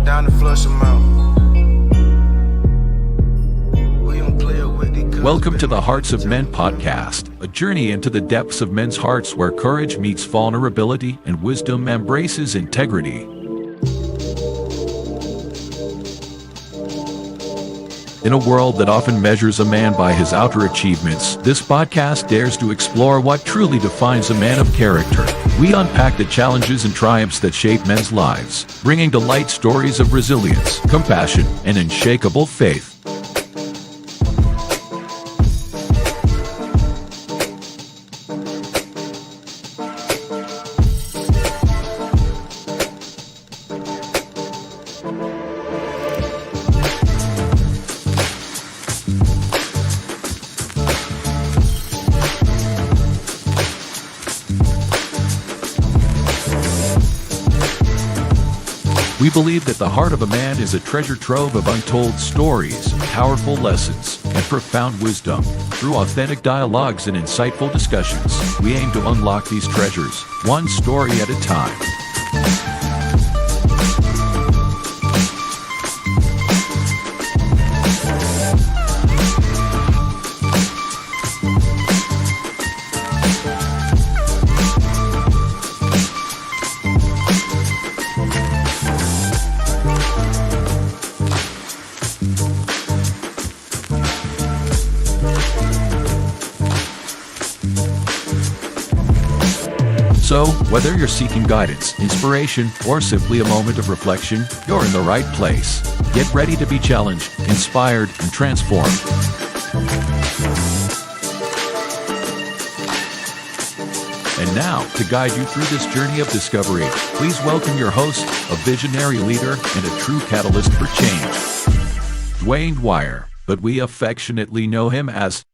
going down to flush them out. We don't play it with the Welcome to the Hearts of Men podcast, a journey into the depths of men's hearts where courage meets vulnerability and wisdom embraces integrity. In a world that often measures a man by his outer achievements, this podcast dares to explore what truly defines a man of character. We unpack the challenges and triumphs that shape men's lives, bringing to light stories of resilience, compassion, and unshakable faith. We believe that the heart of a man is a treasure trove of untold stories, powerful lessons, and profound wisdom. Through authentic dialogues and insightful discussions, we aim to unlock these treasures, one story at a time. So, whether you're seeking guidance, inspiration, or simply a moment of reflection, you're in the right place. Get ready to be challenged, inspired, and transformed. And now, to guide you through this journey of discovery, please welcome your host, a visionary leader and a true catalyst for change, Dwayne Dwyer, but we affectionately know him as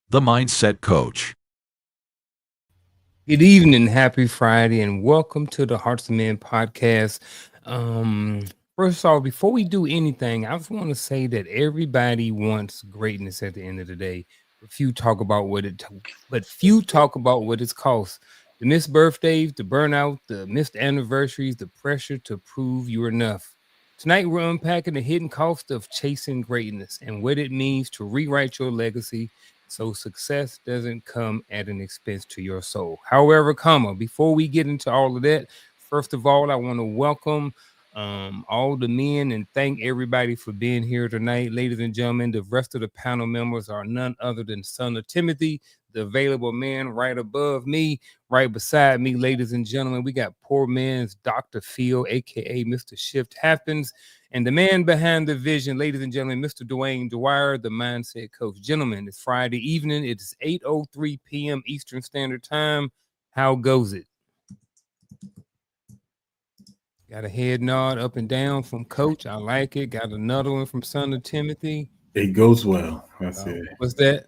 the Mindset Coach. Good evening, happy Friday, and welcome to the Hearts of Men podcast. First off, before we do anything, I just want to say that everybody wants greatness at the end of the day. But few talk about what it's cost. The missed birthdays, the burnout, the missed anniversaries, the pressure to prove you're enough. Tonight, we're unpacking the hidden cost of chasing greatness and what it means to rewrite your legacy so success doesn't come at an expense to your soul. However, before we get into all of that, first of all, I want to welcome all the men and thank everybody for being here tonight. Ladies and gentlemen, the rest of the panel members are none other than Son of Timothy, the available man right above me, right beside me. Ladies and gentlemen, we got poor man's Dr. Phil, aka Mr. Shift Happens, and the man behind the vision, ladies and gentlemen, Mr. Dwayne Dwyer, the Mindset Coach. Gentlemen, it's Friday evening. It's 8:03 p.m. Eastern Standard Time. How goes it? Got a head nod up and down from Coach. I like it. Got another one from Son of Timothy. It goes well. That's it. What's that?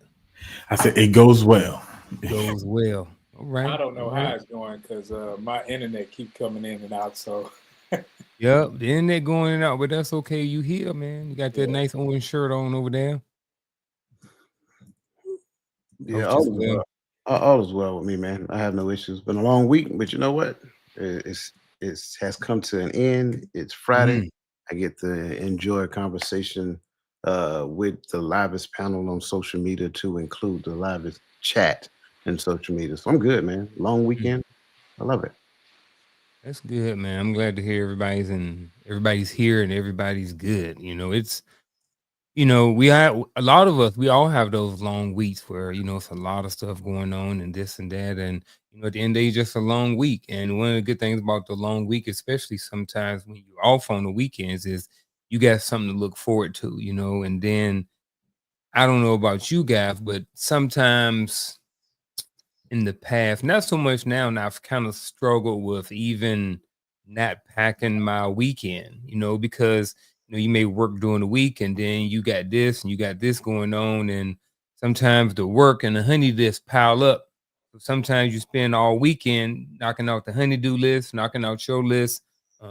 I said it goes well. It goes well. All right. I don't know how it's going because my internet keep coming in and out. So yep, the internet going in and out, but that's okay. You here, man. You got that nice orange shirt on over there. Yeah, all is well with me, man. I have no issues. Been a long week, but you know what? It has come to an end. It's Friday. I get to enjoy a conversation with the livest panel on social media to include the livest chat and social media. So I'm good, man. Long weekend. I love it. That's good, man. I'm glad to hear everybody's here and everybody's good. It's we have a lot of us, we all have those long weeks where, it's a lot of stuff going on and this and that. And, at the end of the day, just a long week. And one of the good things about the long week, especially sometimes when you're off on the weekends, is you got something to look forward to, and then I don't know about you guys, but sometimes in the past, not so much now, and I've kind of struggled with even not packing my weekend, because you may work during the week and then you got this and you got this going on. And sometimes the work and the honey list pile up. So sometimes you spend all weekend knocking out the honey-do list, knocking out your list,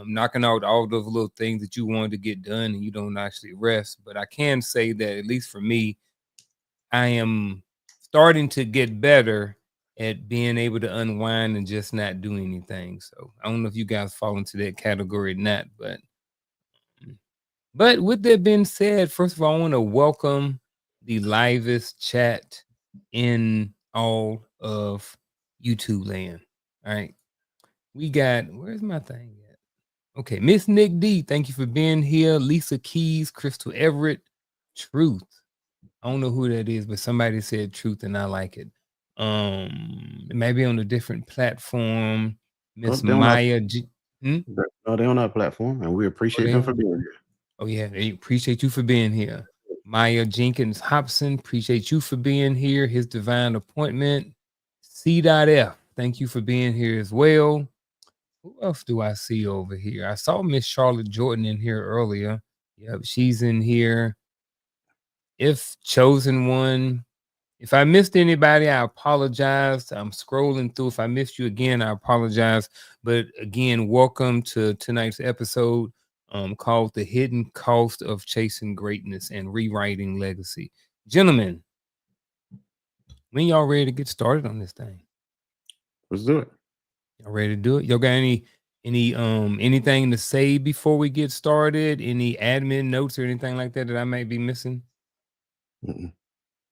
knocking out all those little things that you wanted to get done and you don't actually rest. But I can say that, at least for me, I am starting to get better at being able to unwind and just not do anything. So I don't know if you guys fall into that category or not, but But with that being said, first of all, I want to welcome the livest chat in all of YouTube land. All right. We got, where's my thing at? Okay, Miss Nick D, thank you for being here. Lisa Keys, Crystal Everett, Truth. I don't know who that is, but somebody said Truth and I like it. Maybe on a different platform. Miss Maya G. No, they're on our platform, and we appreciate them for being here. Oh, yeah, they appreciate you for being here. Maya Jenkins Hobson, appreciate you for being here. His Divine Appointment. C.F, thank you for being here as well. Who else do I see over here? I saw Miss Charlotte Jordan in here earlier. Yep, she's in here. If Chosen One. If I missed anybody, I apologize. I'm scrolling through. If I missed you again, I apologize. But again, welcome to tonight's episode called The Hidden Cost of Chasing Greatness and Rewriting Legacy. Gentlemen, when y'all ready to get started on this thing? Let's do it. Y'all ready to do it? Y'all got anything to say before we get started? Any admin notes or anything like that I might be missing?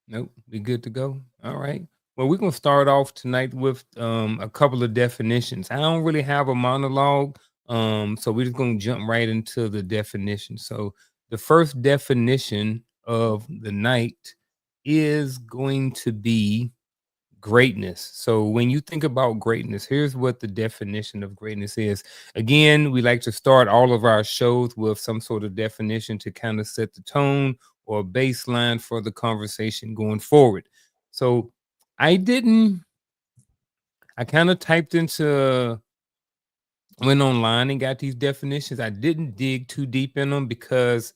Nope, we good to go. All right. Well, we're gonna start off tonight with a couple of definitions. I don't really have a monologue, so we're just gonna jump right into the definition. So the first definition of the night is going to be greatness. So when you think about greatness, here's what the definition of greatness is. Again, we like to start all of our shows with some sort of definition to kind of set the tone or baseline for the conversation going forward. So I kind of typed went online and got these definitions. I didn't dig too deep in them because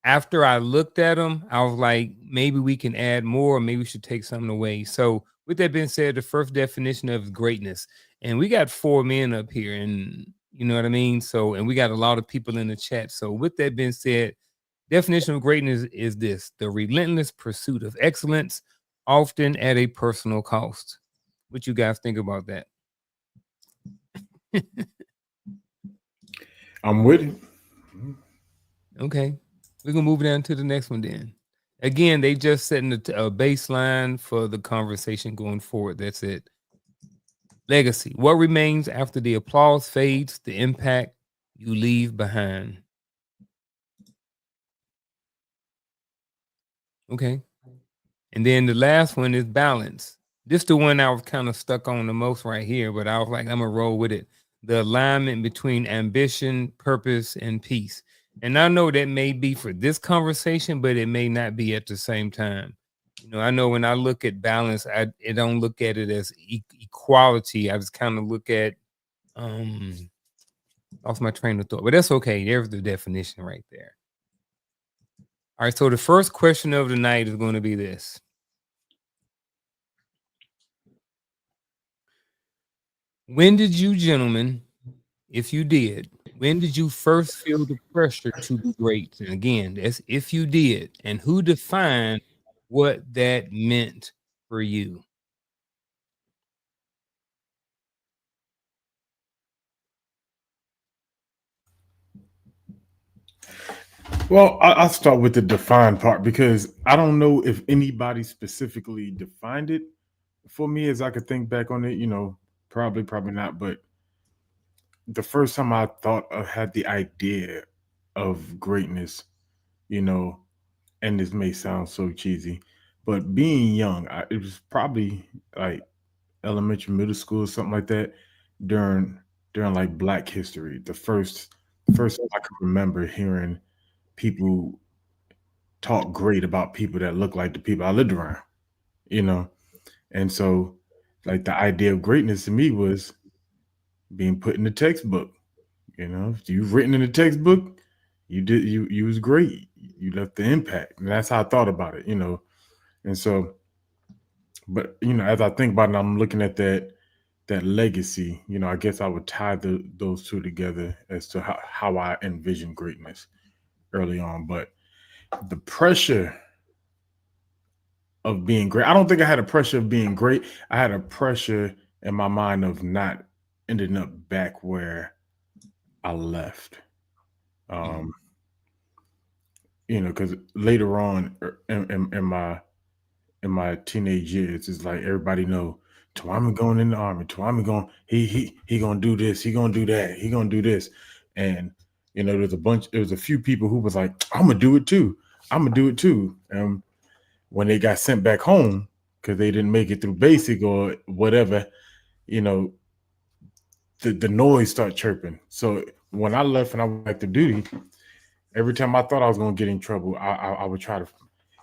after I looked at them, I was like, maybe we can add more, or maybe we should take something away. So with that being said, the first definition of greatness, and we got 4 men up here, and you know what I mean? So, and we got a lot of people in the chat. So with that being said, definition of greatness is this: the relentless pursuit of excellence, often at a personal cost. What you guys think about that? I'm with it. Okay. We're going to move down to the next one then. Again, they just setting a baseline for the conversation going forward. That's it. Legacy. What remains after the applause fades, the impact you leave behind. Okay. And then the last one is balance. This is the one I was kind of stuck on the most right here, but I was like, I'm going to roll with it. The alignment between ambition, purpose, and peace. And I know that may be for this conversation, but it may not be at the same time. You know, I know when I look at balance, I don't look at it as equality. I just kind of look at off my train of thought, but that's okay. There's the definition right there. All right, so the first question of the night is going to be this. When did you gentlemen, if you did, when did you first feel the pressure to be great? And again, that's if you did, and who defined what that meant for you? Well, I'll start with the defined part because I don't know if anybody specifically defined it for me as I could think back on it, you know, probably not. But the first time I thought I had the idea of greatness, you know, and this may sound so cheesy, but being young, it was probably like elementary, middle school, something like that during like Black History. The first time I can remember hearing people talk great about people that look like the people I lived around, you know? And so like the idea of greatness to me was being put in the textbook. You know, if you've written in the textbook, you was great. You left the impact. And that's how I thought about it, you know. And so, but you know, as I think about it, I'm looking at that legacy, you know, I guess I would tie those two together as to how I envision greatness early on. But the pressure of being great, I don't think I had a pressure of being great. I had a pressure in my mind of not ending up back where I left. because later on in my teenage years, it's like everybody know Twami going in the army. Twami going he gonna do this. He gonna do that. He gonna do this. And there was a few people who was like, I'm gonna do it too. I'm gonna do it too. When they got sent back home because they didn't make it through basic or whatever, you know, the noise start chirping. So when I left and I went back to duty, every time I thought I was gonna get in trouble, I would try to,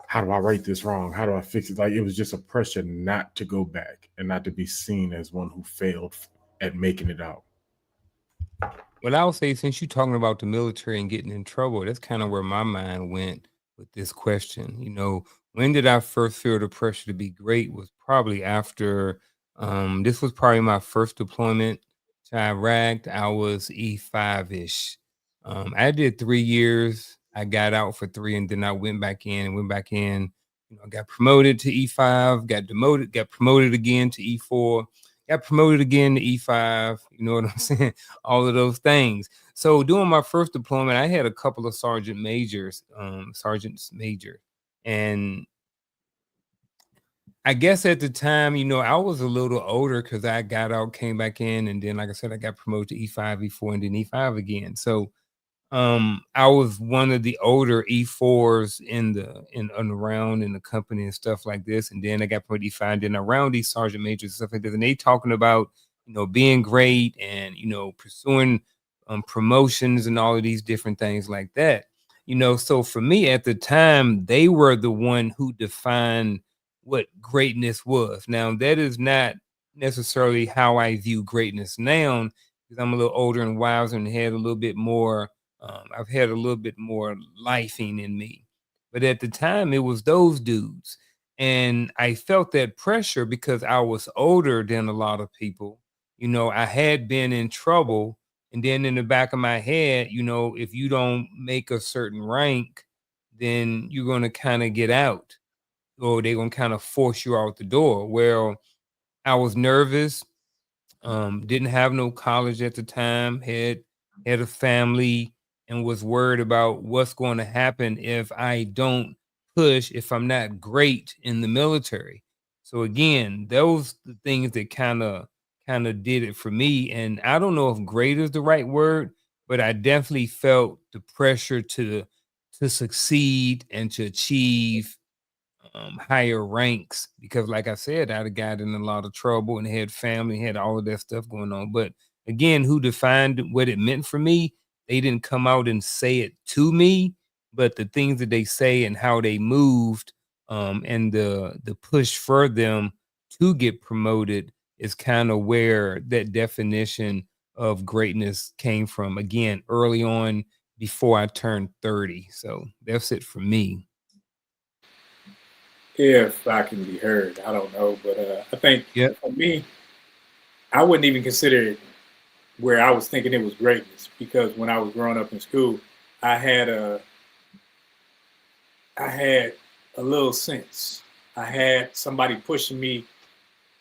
how do I write this wrong? How do I fix it? Like it was just a pressure not to go back and not to be seen as one who failed at making it out. Well, I'll say, since you're talking about the military and getting in trouble, that's kind of where my mind went with this question. When did I first feel the pressure to be great was probably after, this was probably my first deployment to Iraq. I was E5-ish. I did 3 years. I got out for 3, and then I went back in. I got promoted to E5, got demoted, got promoted again to E4, got promoted again to E5. You know what I'm saying? All of those things. So during my first deployment, I had a couple of sergeants major. And I guess at the time, I was a little older because I got out, came back in, and then, like I said, I got promoted to E5, E4, and then E5 again. So I was one of the older E4s in and around in the company and stuff like this. And then I got promoted E5, and then around these sergeant majors and stuff like this. And they talking about, being great and, pursuing promotions and all of these different things like that. So for me at the time, they were the one who defined what greatness was. Now, that is not necessarily how I view greatness now, because I'm a little older and wiser and had a little bit more, I've had a little bit more lifing in me. But at the time, it was those dudes. And I felt that pressure because I was older than a lot of people. I had been in trouble. And then in the back of my head, if you don't make a certain rank, then you're going to kind of get out, or they're going to kind of force you out the door. Well, I was nervous, didn't have no college at the time, had a family, and was worried about what's going to happen if I don't push, if I'm not great in the military. So again, those the things that kind of did it for me. And I don't know if great is the right word, but I definitely felt the pressure to succeed and to achieve higher ranks, because like I said, I'd have got in a lot of trouble and had family, had all of that stuff going on. But again, who defined what it meant for me? They didn't come out and say it to me, but the things that they say and how they moved, and the push for them to get promoted is kind of where that definition of greatness came from. Again, early on, before I turned 30. So that's it for me. If I can be heard, I don't know, but I think Yep. for me, I wouldn't even consider it where I was thinking it was greatness, because when I was growing up in school, I had a little sense. I had somebody pushing me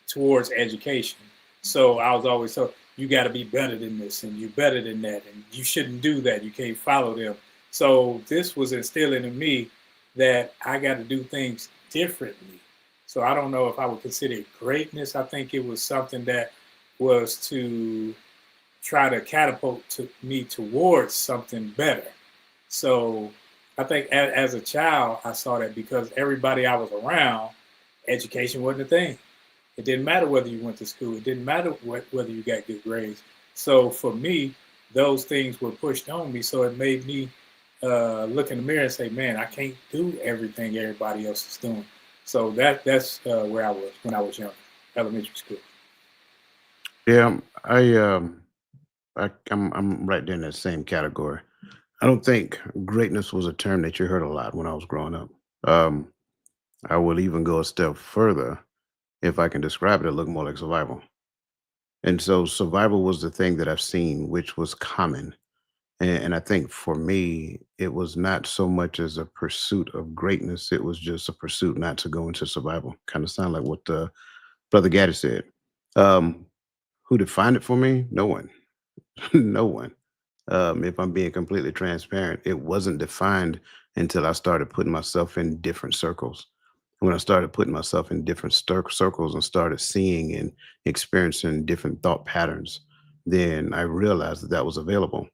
towards education. So I was always told, you got to be better than this, and you're better than that, and you shouldn't do that. You can't follow them. So this was instilling in me that I got to do things differently. So I don't know if I would consider it greatness. I think it was something that was to try to catapult me towards something better. So I think as a child, I saw that because everybody I was around, education wasn't a thing. It didn't matter whether you went to school. It didn't matter whether you got good grades. So for me, those things were pushed on me. So it made me look in the mirror and say, man, I can't do everything everybody else is doing. So that's where I was when I was young, elementary school. Yeah, I'm right there in that same category. I don't think greatness was a term that you heard a lot when I was growing up. I will even go a step further. If I can describe it, it looked more like survival. And so survival was the thing that I've seen, which was common. And I think for me, it was not so much as a pursuit of greatness. It was just a pursuit not to go into survival. Kind of sound like what Brother Gaddy said. Who defined it for me? No one. No one. If I'm being completely transparent, it wasn't defined until I started putting myself in different circles. When I started putting myself in different circles and started seeing and experiencing different thought patterns, then I realized that that was available.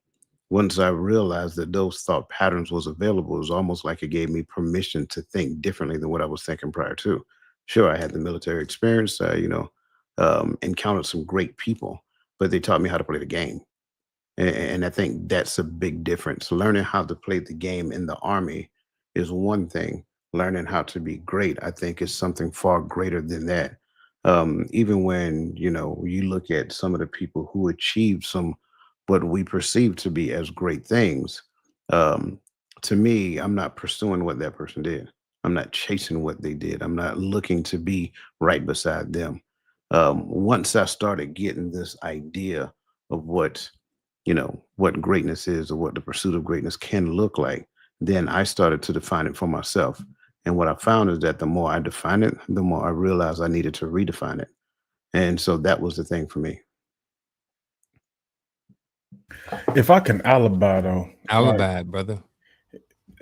Once I realized that those thought patterns was available, it was almost like it gave me permission to think differently than what I was thinking prior to. Sure, I had the military experience, encountered some great people, but they taught me how to play the game. And I think that's a big difference. Learning how to play the game in the army is one thing. Learning how to be great, I think, is something far greater than that. Even when, you look at some of the people who achieved some what we perceive to be as great things, um, to me, I'm not pursuing what that person did. I'm not chasing what they did. I'm not looking to be right beside them. Once I started getting this idea of what greatness is or what the pursuit of greatness can look like, then I started to define it for myself. And what I found is that the more I define it, the more I realized I needed to redefine it. And so that was the thing for me. If I can alibi though, like, Alibi, brother.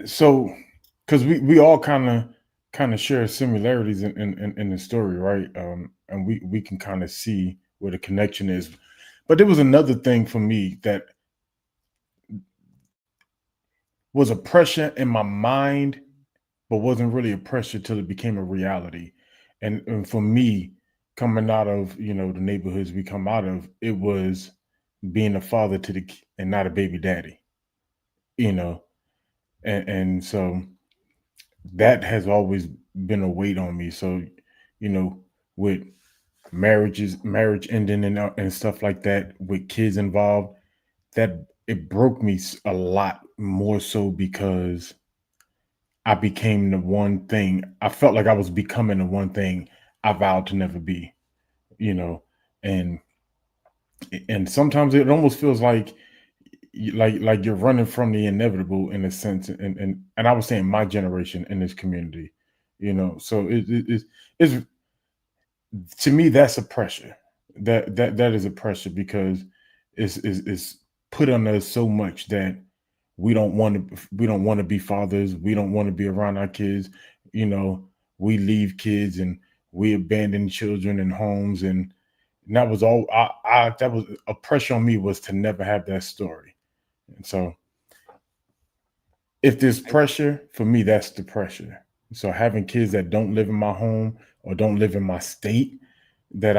so because we all kind of share similarities in the story, right? And we can kind of see where the connection is. But there was another thing for me that was a pressure in my mind, but wasn't really a pressure till it became a reality. And for me, coming out of the neighborhoods we come out of, it was being a father to and not a baby daddy, you know. And so that has always been a weight on me. So, with marriage ending and stuff like that, with kids involved, that it broke me a lot more so because I became the one thing. I felt like I was becoming the one thing I vowed to never be, you know, and sometimes it almost feels like like you're running from the inevitable in a sense, and I was saying my generation in this community, so it's to me that's a pressure. That is a pressure because it's put on us so much that we don't want to be fathers. We don't want to be around our kids. You know, we leave kids and we abandon children in homes, and that was all. That was a pressure on me was to never have that story. And so, if there's pressure for me, that's the pressure. So having kids that don't live in my home or don't live in my state that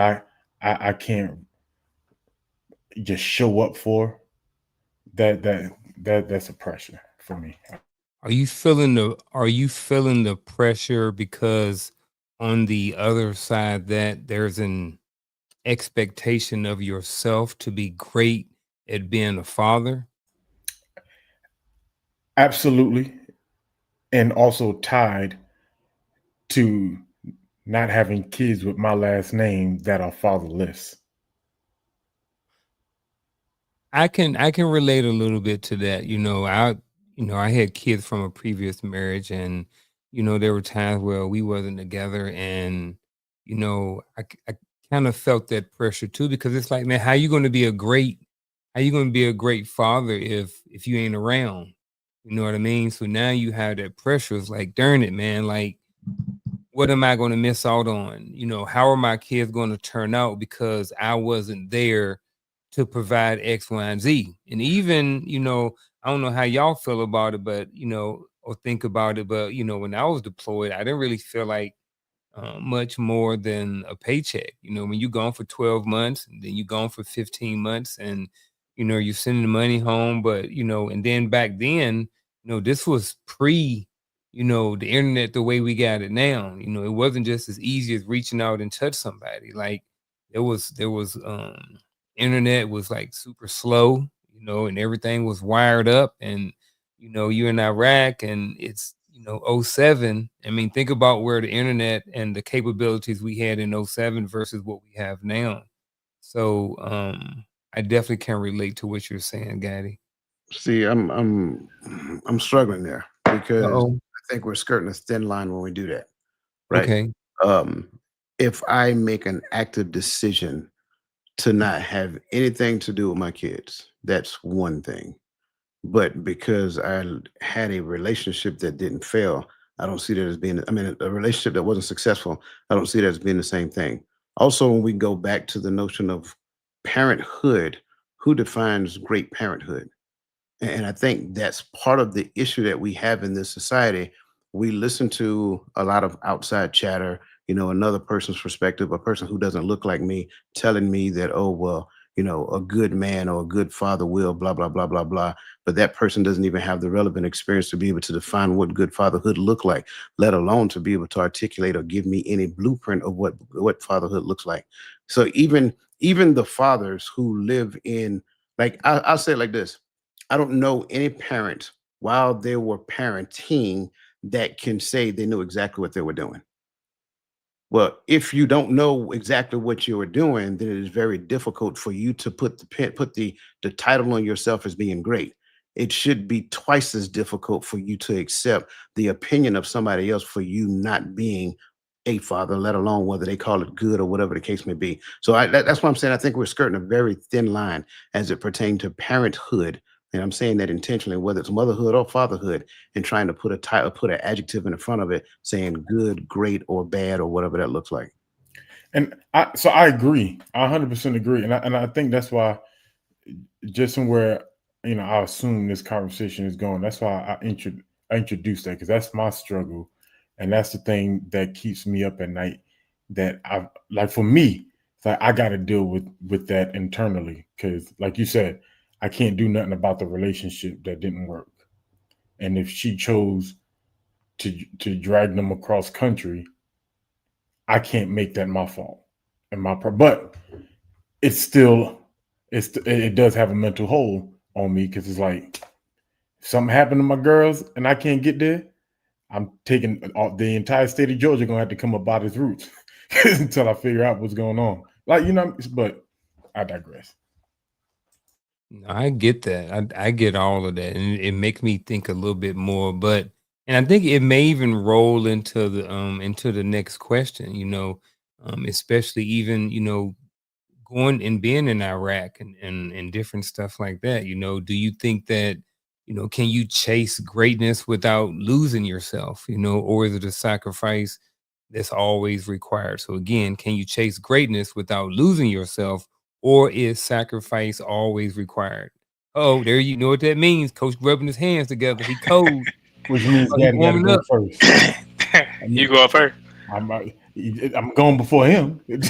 I can't just show up for that's a pressure for me. Are you feeling the pressure because on the other side that there's an expectation of yourself to be great at being a father? Absolutely. And also tied to not having kids with my last name that are fatherless. I can relate a little bit to that. I had kids from a previous marriage, and there were times where we wasn't together, and I kind of felt that pressure too, because it's like, man, how you going to be a great father if you ain't around? You know what I mean? So now you have that pressure. It's like, darn it, man, like what am I going to miss out on? How are my kids going to turn out because I wasn't there to provide X, Y, and Z? And even, I don't know how y'all feel about it, but, or think about it, but, when I was deployed, I didn't really feel like much more than a paycheck. When you gone for 12 months and then you gone for 15 months and, you're sending the money home, but, and then back then, this was pre, the internet the way we got it now. It wasn't just as easy as reaching out and touch somebody. Like there was internet was like super slow, and everything was wired up, and you're in Iraq and it's '07. I mean, think about where the internet and the capabilities we had in '07 versus what we have now. So I definitely can relate to what you're saying, Gaddy. See, I'm struggling there because Oh, I think we're skirting a thin line when we do that, right? okay. Um, if I make an active decision to not have anything to do with my kids, that's one thing. but because I had a relationship that didn't fail, I don't see that as being, I mean, a relationship that wasn't successful, I don't see that as being the same thing. Also, when we go back to the notion of parenthood, who defines great parenthood? And I think that's part of the issue that we have in this society. We listen to a lot of outside chatter, another person's perspective, a person who doesn't look like me telling me that, oh, well, a good man or a good father will, blah, blah, blah, blah, blah. But that person doesn't even have the relevant experience to be able to define what good fatherhood look like, let alone to be able to articulate or give me any blueprint of what fatherhood looks like. So even the fathers who live in, like, I'll say it like this. I don't know any parent while they were parenting that can say they knew exactly what they were doing. Well, if you don't know exactly what you were doing, then it is very difficult for you to put the title on yourself as being great. It should be twice as difficult for you to accept the opinion of somebody else for you not being a father, let alone whether they call it good or whatever the case may be. So that's what I'm saying. I think we're skirting a very thin line as it pertains to parenthood. And I'm saying that intentionally, whether it's motherhood or fatherhood, and trying to put a title, put an adjective in the front of it, saying good, great, or bad, or whatever that looks like. And I agree. I 100% agree. And I think that's why, just somewhere, I assume this conversation is going. That's why I introduced that, because that's my struggle. And that's the thing that keeps me up at night. That I like, for me, it's like I got to deal with that internally. Because, like you said, I can't do nothing about the relationship that didn't work. And if she chose to drag them across country, I can't make that my fault and but it's still, it does have a mental hold on me, because it's like, if something happened to my girls and I can't get there, I'm taking the entire state of Georgia gonna have to come up by its roots until I figure out what's going on. Like, but I digress. I get that. I get all of that, and it makes me think a little bit more. But and I think it may even roll into the next question. Especially even going and being in Iraq and different stuff like that. Do you think that can you chase greatness without losing yourself? Or is it a sacrifice that's always required? So again, can you chase greatness without losing yourself? Or is sacrifice always required? Oh, there you know what that means. Coach rubbing his hands together. He cold. Which means He's Daddy got to warming go up. first. You go up first. I'm going before him. he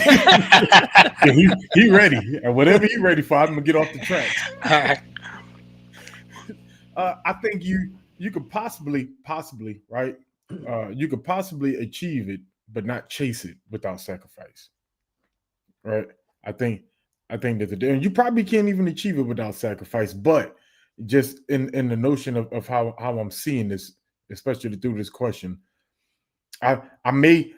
ready, and whatever he ready for, I'm gonna get off the track. I think you could possibly right. You could possibly achieve it, but not chase it without sacrifice. Right. I think that and you probably can't even achieve it without sacrifice. But just in the notion of how I'm seeing this, especially through this question, I may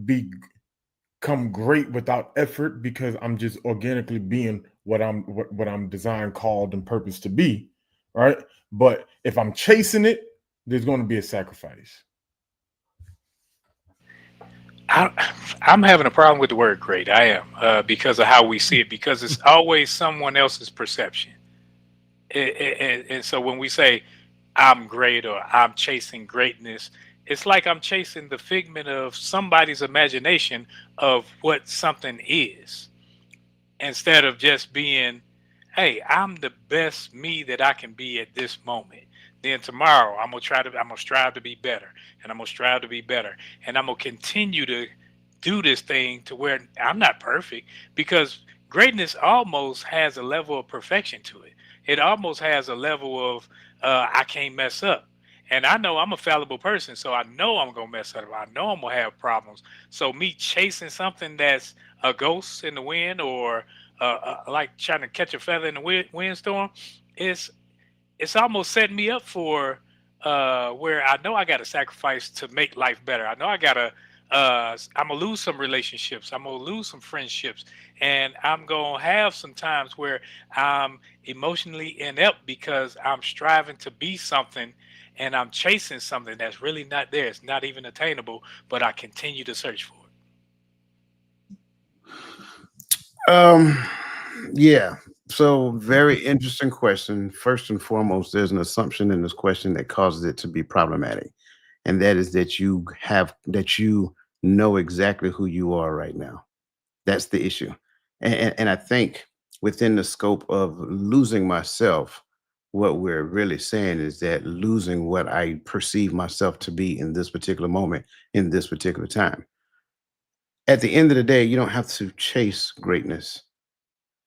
become great without effort, because I'm just organically being what I'm designed, called, and purposed to be, right? But if I'm chasing it, there's going to be a sacrifice. I'm having a problem with the word great. I am, because of how we see it, because it's always someone else's perception. And so when we say I'm great or I'm chasing greatness, it's like I'm chasing the figment of somebody's imagination of what something is, instead of just being, hey, I'm the best me that I can be at this moment. Then tomorrow I'm gonna strive to be better, and I'm gonna strive to be better, and I'm gonna continue to do this thing to where I'm not perfect, because greatness almost has a level of perfection to it. It almost has a level of I can't mess up. And I know I'm a fallible person, so I know I'm gonna mess up. I know I'm gonna have problems. So me chasing something that's a ghost in the wind, or like trying to catch a feather in the windstorm, is it's almost setting me up for where I know I got to sacrifice to make life better. I know I'm gonna lose some relationships. I'm gonna lose some friendships, and I'm gonna have some times where I'm emotionally inept because I'm striving to be something, and I'm chasing something that's really not there. It's not even attainable, but I continue to search for it. Yeah. So very interesting question. First and foremost, there's an assumption in this question that causes it to be problematic. And that is that you know exactly who you are right now. That's the issue. And I think within the scope of losing myself, what we're really saying is that losing what I perceive myself to be in this particular moment, in this particular time. At the end of the day, you don't have to chase greatness.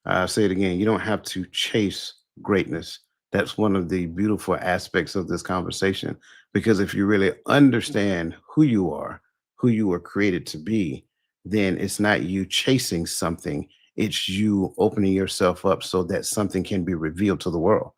I'll say it again. You don't have to chase greatness. That's one of the beautiful aspects of this conversation. Because if you really understand who you were created to be, then it's not you chasing something, it's you opening yourself up so that something can be revealed to the world.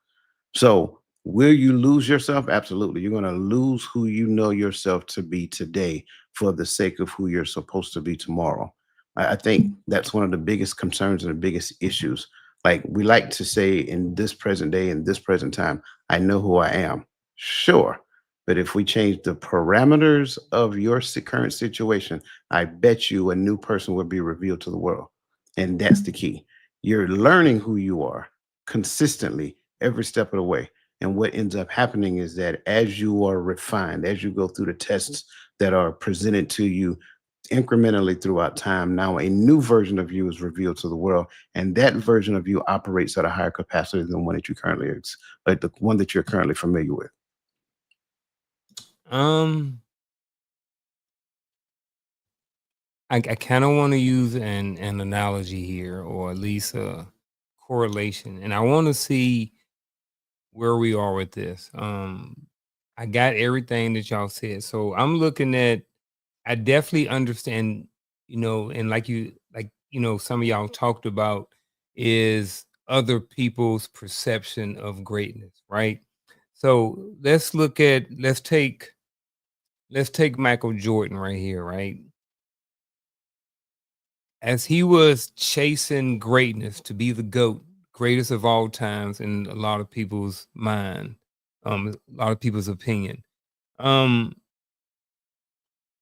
So, will you lose yourself? Absolutely. You're going to lose who you know yourself to be today for the sake of who you're supposed to be tomorrow. I think that's one of the biggest concerns and the biggest issues. Like we like to say in this present day, in this present time, I know who I am. Sure. But if we change the parameters of your current situation, I bet you a new person will be revealed to the world. And that's the key. You're learning who you are consistently every step of the way. And what ends up happening is that as you are refined, as you go through the tests that are presented to you incrementally throughout time, now a new version of you is revealed to the world. And that version of you operates at a higher capacity than the one that you currently like the one that you're currently familiar with. I kind of want to use an analogy here, or at least a correlation, and I want to see where we are with this. I got everything that y'all said, so I'm looking at. I definitely understand, and some of y'all talked about is other people's perception of greatness, right? So let's take Michael Jordan right here, right? As he was chasing greatness to be the GOAT, greatest of all times in a lot of people's mind, a lot of people's opinion.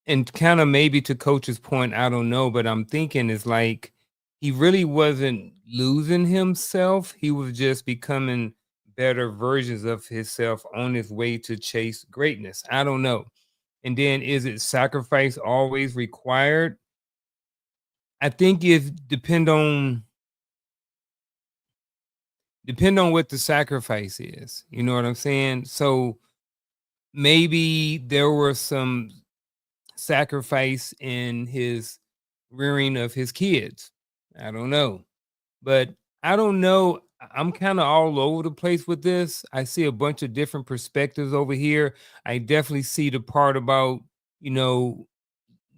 And kind of maybe to Coach's point, I don't know, but I'm thinking it's like he really wasn't losing himself. He was just becoming better versions of himself on his way to chase greatness. I don't know. And then is it sacrifice always required? I think if depend on what the sacrifice is. You know what I'm saying? So maybe there were some sacrifice in his rearing of his kids. I don't know. But I don't know. I'm kind of all over the place with this. I see a bunch of different perspectives over here. I definitely see the part about,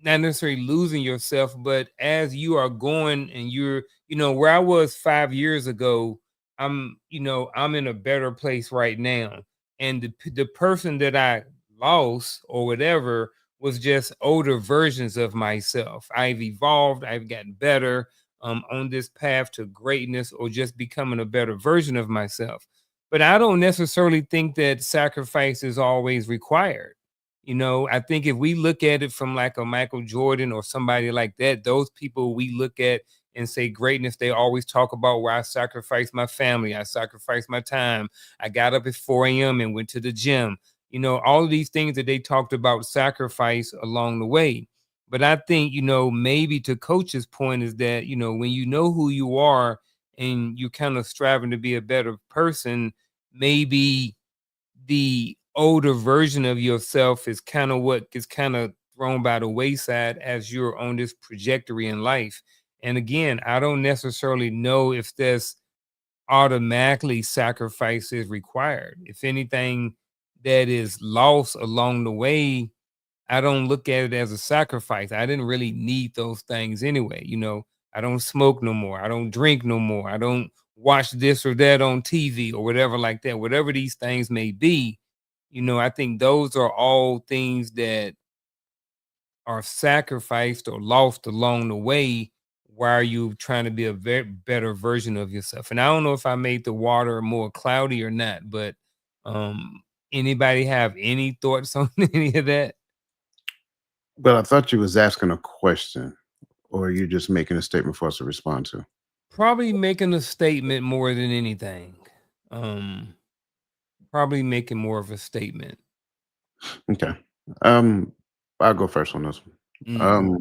not necessarily losing yourself, but as you are going and you're, where I was 5 years ago, I'm in a better place right now. And the person that I lost or whatever was just older versions of myself. I've evolved, I've gotten better on this path to greatness or just becoming a better version of myself. But I don't necessarily think that sacrifice is always required. I think if we look at it from like a Michael Jordan or somebody like that, those people we look at and say greatness, they always talk about where I sacrificed my family, I sacrificed my time, I got up at 4 a.m. and went to the gym. All of these things that they talked about sacrifice along the way. But I think, maybe to Coach's point is that, when you know who you are and you're kind of striving to be a better person, maybe the older version of yourself is kind of what gets kind of thrown by the wayside as you're on this trajectory in life. And again, I don't necessarily know if there's automatically sacrifice is required. If anything that is lost along the way, I don't look at it as a sacrifice. I didn't really need those things anyway. I don't smoke no more. I don't drink no more. I don't watch this or that on TV or whatever like that. Whatever these things may be, I think those are all things that are sacrificed or lost along the way while you trying to be a very better version of yourself. And I don't know if I made the water more cloudy or not, but anybody have any thoughts on any of that? But I thought you was asking a question, or you're just making a statement for us to respond to. Probably making a statement more than anything. Probably making more of a statement. Okay. I'll go first on this one. Mm.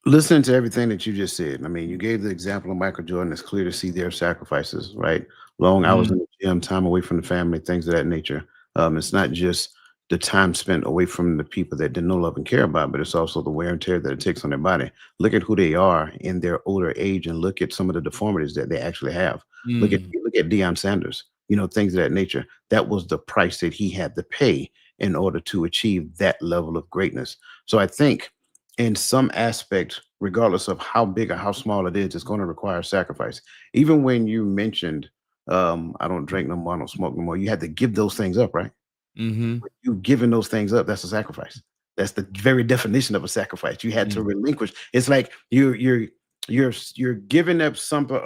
Listening to everything that you just said, I mean, you gave the example of Michael Jordan. It's clear to see their sacrifices, right? Long hours in the gym, time away from the family, things of that nature. It's not just the time spent away from the people that didn't know, love, and care about, but it's also the wear and tear that it takes on their body. Look at who they are in their older age, and look at some of the deformities that they actually have. Look at Mm. look at Deion Sanders. Things of that nature. That was the price that he had to pay in order to achieve that level of greatness. So I think in some aspect, regardless of how big or how small it is, it's going to require sacrifice. Even when you mentioned, I don't drink no more, I don't smoke no more, you had to give those things up, right? Mm-hmm. You giving those things up, that's a sacrifice. That's the very definition of a sacrifice. You had to relinquish. It's like you're giving up something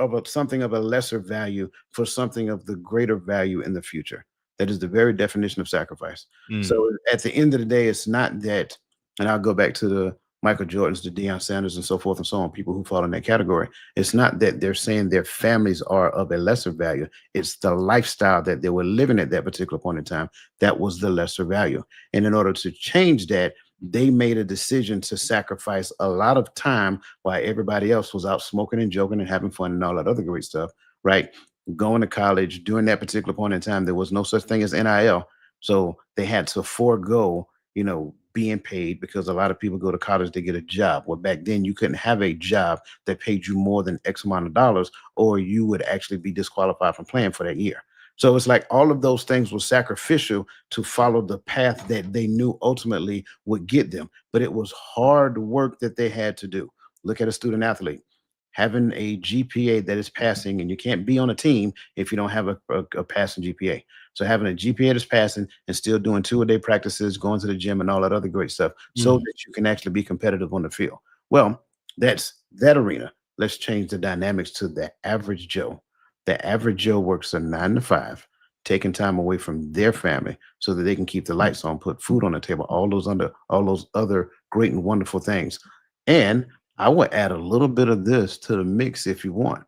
of a lesser value for something of the greater value in the future. That is the very definition of sacrifice. So at the end of the day, it's not that, and I'll go back to the Michael Jordans, the Deion Sanders, and so forth and so on, people who fall in that category. It's not that they're saying their families are of a lesser value. It's the lifestyle that they were living at that particular point in time that was the lesser value. And in order to change that, they made a decision to sacrifice a lot of time while everybody else was out smoking and joking and having fun and all that other great stuff, right? Going to college during that particular point in time, there was no such thing as NIL. So they had to forego, being paid, because a lot of people go to college to get a job. Well, back then you couldn't have a job that paid you more than X amount of dollars, or you would actually be disqualified from playing for that year. So it's like all of those things were sacrificial to follow the path that they knew ultimately would get them. But it was hard work that they had to do. Look at a student athlete having a GPA that is passing, and you can't be on a team if you don't have a passing GPA. So having a GPA that's passing and still doing 2-a-day practices, going to the gym and all that other great stuff so that you can actually be competitive on the field. Well, that's that arena. Let's change the dynamics to the average Joe. The average Joe works a 9 to 5, taking time away from their family so that they can keep the lights on, put food on the table, all those other great and wonderful things. And I will add a little bit of this to the mix if you want.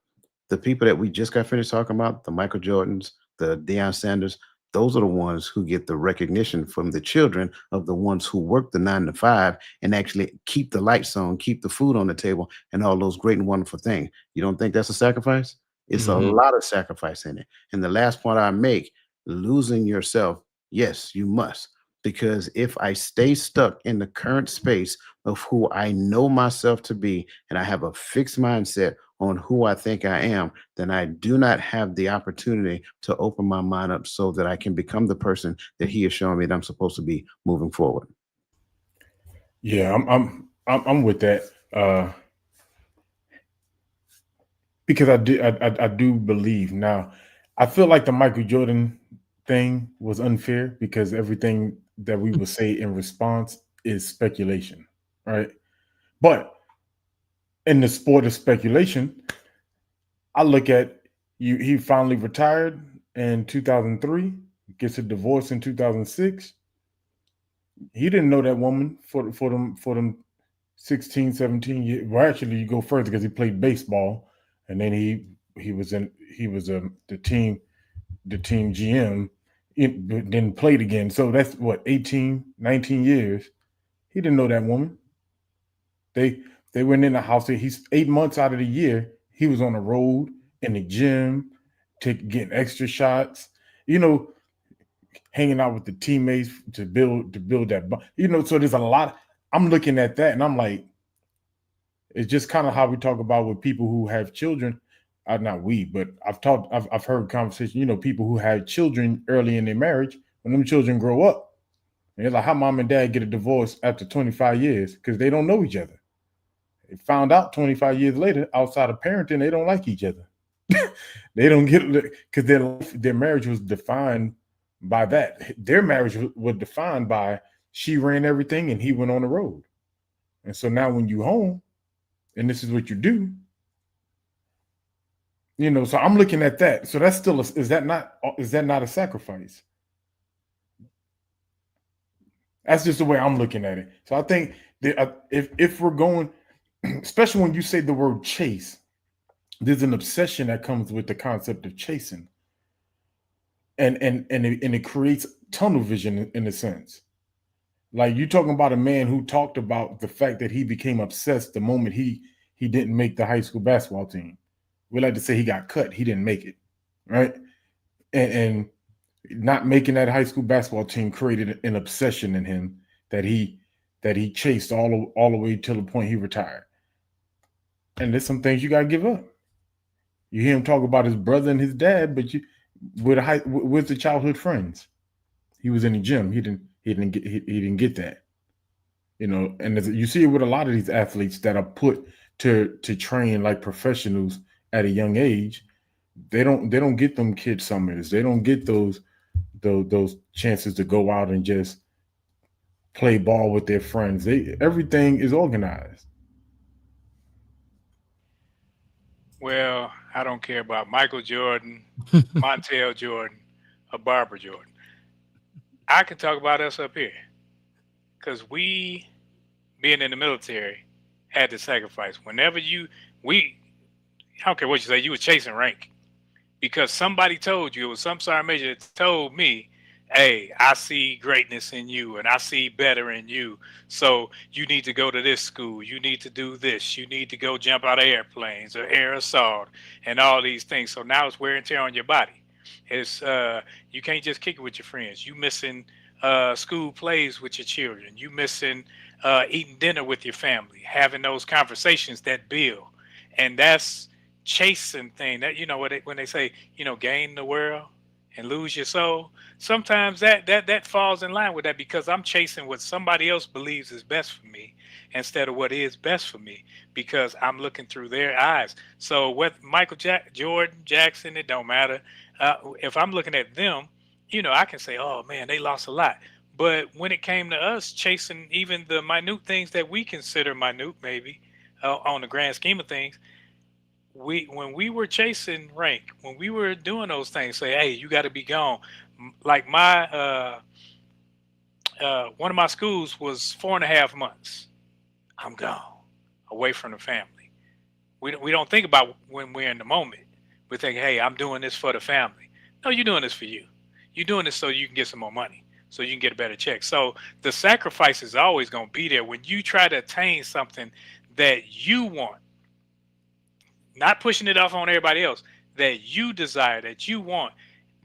The people that we just got finished talking about, the Michael Jordans, the Deion Sanders, those are the ones who get the recognition from the children of the ones who work the 9 to 5 and actually keep the lights on, keep the food on the table, and all those great and wonderful things. You don't think that's a sacrifice? It's a lot of sacrifice in it. And the last point I make, losing yourself, yes, you must. Because if I stay stuck in the current space of who I know myself to be, and I have a fixed mindset on who I think I am, then I do not have the opportunity to open my mind up so that I can become the person that he is showing me that I'm supposed to be moving forward. Yeah, I'm with that. Because I do believe now. I feel like the Michael Jordan thing was unfair because everything that we would say in response is speculation, right? But in the sport of speculation, I look at you. He finally retired in 2003, gets a divorce in 2006. He didn't know that woman for them 16, 17 years. Well, actually, you go further because he played baseball, and then he was the team GM. Then played again. So that's what 18, 19 years. He didn't know that woman. They went in the house. He's 8 months out of the year. He was on the road in the gym, getting extra shots. Hanging out with the teammates to build that. So there's a lot. I'm looking at that and I'm like, it's just kind of how we talk about with people who have children. Not we, but I've heard conversation. People who have children early in their marriage, when them children grow up, and it's like how mom and dad get a divorce after 25 years because they don't know each other. They found out 25 years later, outside of parenting, they don't like each other. They don't get it because their marriage was defined by that. Their marriage was defined by she ran everything and he went on the road. And so now when you home and this is what you do, so I'm looking at that. So that's still is that not a sacrifice? That's just the way I'm looking at it. So I think that if we're going, especially when you say the word chase, there's an obsession that comes with the concept of chasing, and it creates tunnel vision in a sense. Like you talking about a man who talked about the fact that he became obsessed the moment he didn't make the high school basketball team. We like to say he got cut, he didn't make it, right? And not making that high school basketball team created an obsession in him that he chased all the way till the point he retired. And there's some things you gotta give up. You hear him talk about his brother and his dad, but you with the childhood friends. He was in the gym. He didn't get that. You know, and you see it with a lot of these athletes that are put to train like professionals at a young age. They don't get them kid summers. They don't get those chances to go out and just play ball with their friends. Everything is organized. Well, I don't care about Michael Jordan, Montel Jordan, or Barbara Jordan. I can talk about us up here because we, being in the military, had to sacrifice. Whenever I don't care what you say, you were chasing rank because somebody told you, it was some sergeant major that told me, hey, I see greatness in you and I see better in you. So you need to go to this school. You need to do this. You need to go jump out of airplanes or air assault and all these things. So now it's wear and tear on your body. It's you can't just kick it with your friends. You missing school plays with your children. You missing eating dinner with your family, having those conversations that build. And that's chasing thing that, when they say, gain the world and lose your soul, sometimes that falls in line with that because I'm chasing what somebody else believes is best for me instead of what is best for me because I'm looking through their eyes. So with Michael Jordan, Jackson, it don't matter. If I'm looking at them, I can say, oh man, they lost a lot. But when it came to us chasing even the minute things that we consider minute, maybe on the grand scheme of things, when we were chasing rank, when we were doing those things, say, hey, you got to be gone. Like my one of my schools was 4.5 months. I'm gone, away from the family. We don't think about when we're in the moment. We think, hey, I'm doing this for the family. No, you're doing this for you. You're doing this so you can get some more money, so you can get a better check. So the sacrifice is always going to be there when you try to attain something that you want. Not pushing it off on everybody else, that you desire, that you want,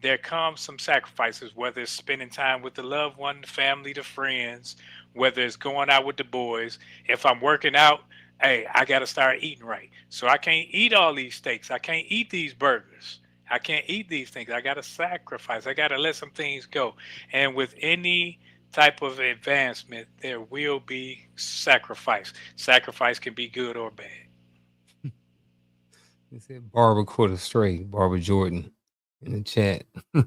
there comes some sacrifices, whether it's spending time with the loved one, the family, the friends, whether it's going out with the boys. If I'm working out, hey, I got to start eating right. So I can't eat all these steaks. I can't eat these burgers. I can't eat these things. I got to sacrifice. I got to let some things go. And with any type of advancement, there will be sacrifice. Sacrifice can be good or bad. They said Barbara Quarter Straight, Barbara Jordan in the chat. They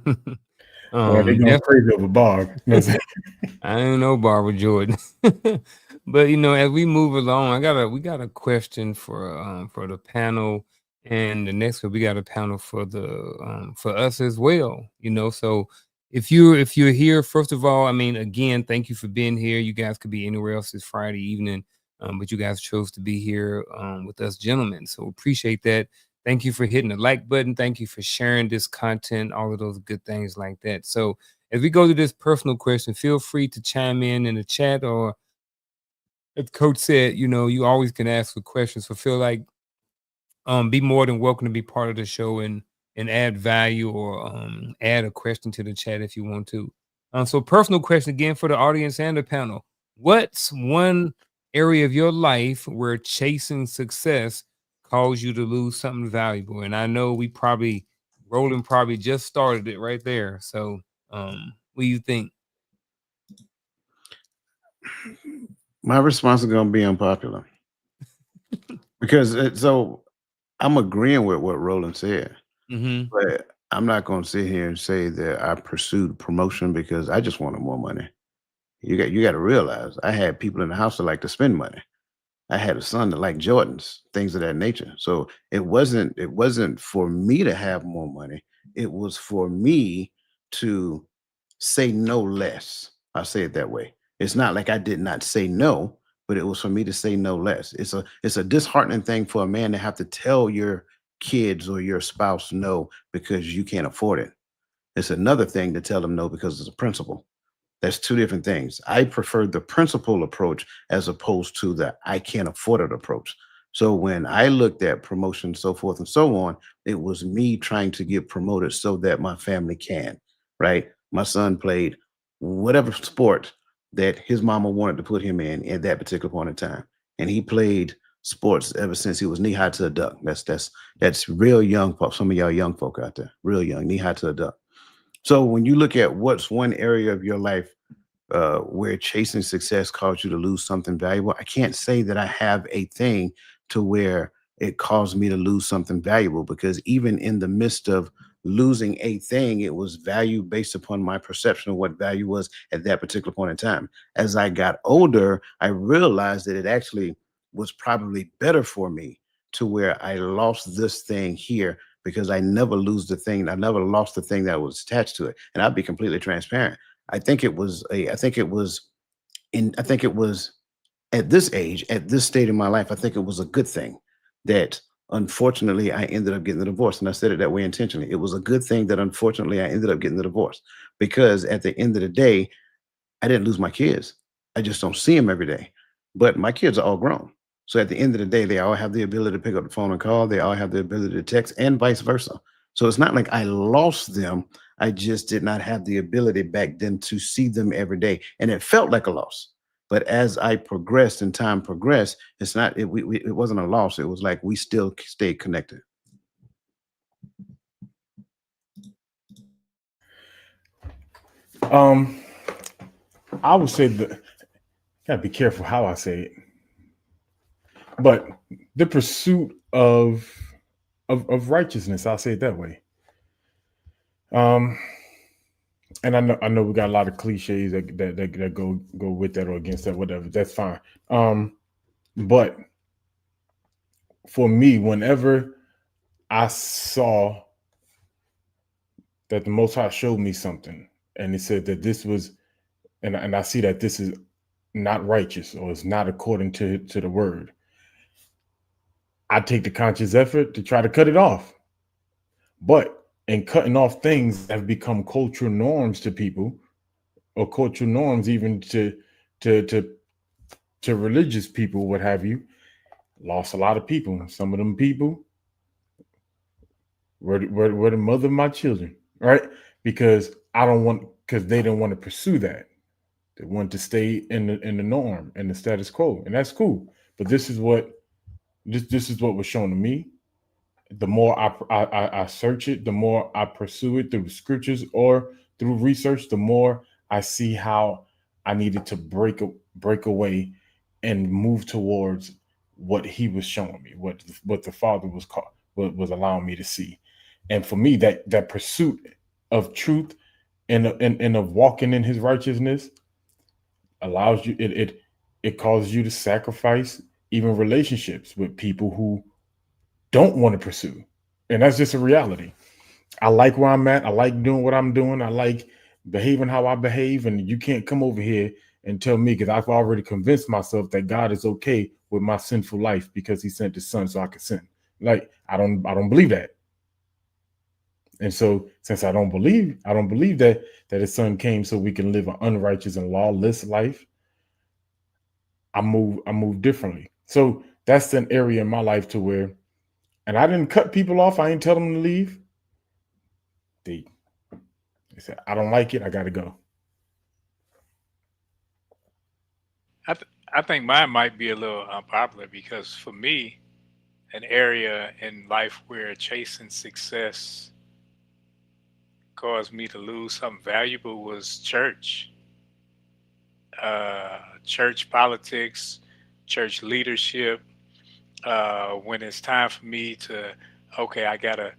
going crazy over Barb. I don't know Barbara Jordan. But as we move along, we got a question for the panel, and the next one we got a panel for the for us as well. So if you're here, first of all, again, thank you for being here. You guys could be anywhere else this Friday evening. But you guys chose to be here with us gentlemen. So appreciate that. Thank you for hitting the like button. Thank you for sharing this content, all of those good things like that. So as we go to this personal question, feel free to chime in the chat, or as Coach said, you always can ask for questions. So feel like be more than welcome to be part of the show and add value or add a question to the chat if you want to. So personal question again for the audience and the panel. What's one area of your life where chasing success caused you to lose something valuable? And I know Roland probably just started it right there. So what do you think? My response is going to be unpopular because so I'm agreeing with what Roland said, but I'm not going to sit here and say that I pursued promotion because I just wanted more money. You got to realize I had people in the house that like to spend money. I had a son that liked Jordans, things of that nature. So it wasn't for me to have more money. It was for me to say no less. I'll say it that way. It's not like I did not say no, but it was for me to say no less. It's a disheartening thing for a man to have to tell your kids or your spouse no because you can't afford it. It's another thing to tell them no because it's a principle. That's two different things. I prefer the principle approach as opposed to the I can't afford it approach. So when I looked at promotion, so forth and so on, it was me trying to get promoted so that my family can, right? My son played whatever sport that his mama wanted to put him in at that particular point in time. And he played sports ever since he was knee high to a duck. That's real young folk. Some of y'all young folk out there, real young, knee high to a duck. So when you look at what's one area of your life where chasing success caused you to lose something valuable, I can't say that I have a thing to where it caused me to lose something valuable, because even in the midst of losing a thing, it was value based upon my perception of what value was at that particular point in time. As I got older, I realized that it actually was probably better for me to where I lost this thing here, because I never lose the thing. I never lost the thing that was attached to it. And I'll be completely transparent. I think it was at this age, at this state in my life, I think it was a good thing that unfortunately I ended up getting the divorce. And I said it that way intentionally. It was a good thing that unfortunately I ended up getting the divorce, because at the end of the day, I didn't lose my kids. I just don't see them every day. But my kids are all grown. So at the end of the day, they all have the ability to pick up the phone and call. They all have the ability to text, and vice versa. So it's not like I lost them. I just did not have the ability back then to see them every day. And it felt like a loss. But as I progressed and time progressed, it wasn't a loss. It was like we still stayed connected. I would say that, gotta be careful how I say it, but the pursuit of righteousness, I'll say it that way. And I know we got a lot of cliches that go with that or against that, whatever. That's fine. But for me, whenever I saw that the Most High showed me something, and he said that this was, and I see that this is not righteous or it's not according to the word, I take the conscious effort to try to cut it off. But in cutting off things that have become cultural norms to people, or cultural norms even to religious people, what have you, lost a lot of people. Some of them people were the mother of my children, right? Because they don't want to pursue that. They want to stay in the norm and the status quo, and that's cool. But this is what was shown to me. The more I search it, the more I pursue it through the scriptures or through research, the more I see how I needed to break away and move towards what he was showing me, what the Father was allowing me to see. And for me, that pursuit of truth and of walking in his righteousness allows you, it causes you to sacrifice even relationships with people who don't want to pursue. And that's just a reality. I like where I'm at. I like doing what I'm doing. I like behaving how I behave. And you can't come over here and tell me, because I've already convinced myself that God is okay with my sinful life because he sent his son so I could sin. Like, I don't believe that. And so since I don't believe that his son came so we can live an unrighteous and lawless life, I move differently. So that's an area in my life to where, and I didn't cut people off. I didn't tell them to leave. They said, I don't like it. I got to go. I think mine might be a little unpopular, because for me, an area in life where chasing success caused me to lose something valuable was church. Church politics, church leadership. When it's time for me to, okay, I gotta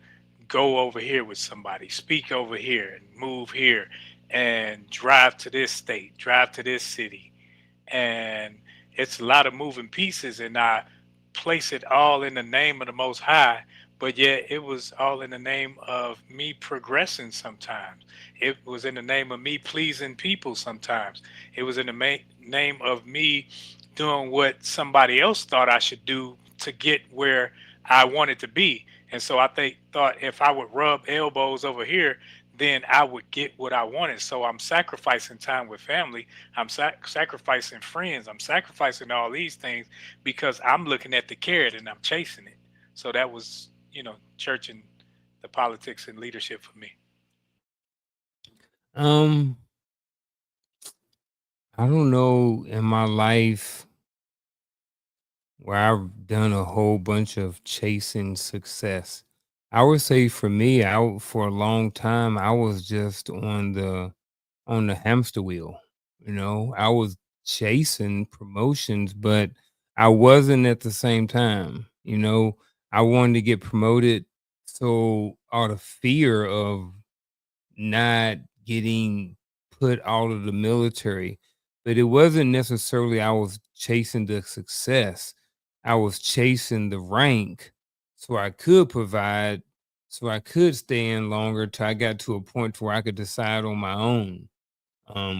go over here with somebody, speak over here, and move here, and drive to this state, drive to this city, and it's a lot of moving pieces, and I place it all in the name of the Most High, but yet it was all in the name of me progressing sometimes. It was in the name of me pleasing people sometimes. It was in the name of me doing what somebody else thought I should do to get where I wanted to be. And so I thought if I would rub elbows over here, then I would get what I wanted. So I'm sacrificing time with family. I'm sacrificing friends. I'm sacrificing all these things because I'm looking at the carrot and I'm chasing it. So that was, church and the politics and leadership for me. I don't know in my life where I've done a whole bunch of chasing success. I would say for me, for a long time, I was just on the hamster wheel. I was chasing promotions, but I wasn't at the same time. I wanted to get promoted, so out of fear of not getting put out of the military, but it wasn't necessarily I was chasing the success. I was chasing the rank so I could provide, so I could stay in longer till I got to a point where I could decide on my own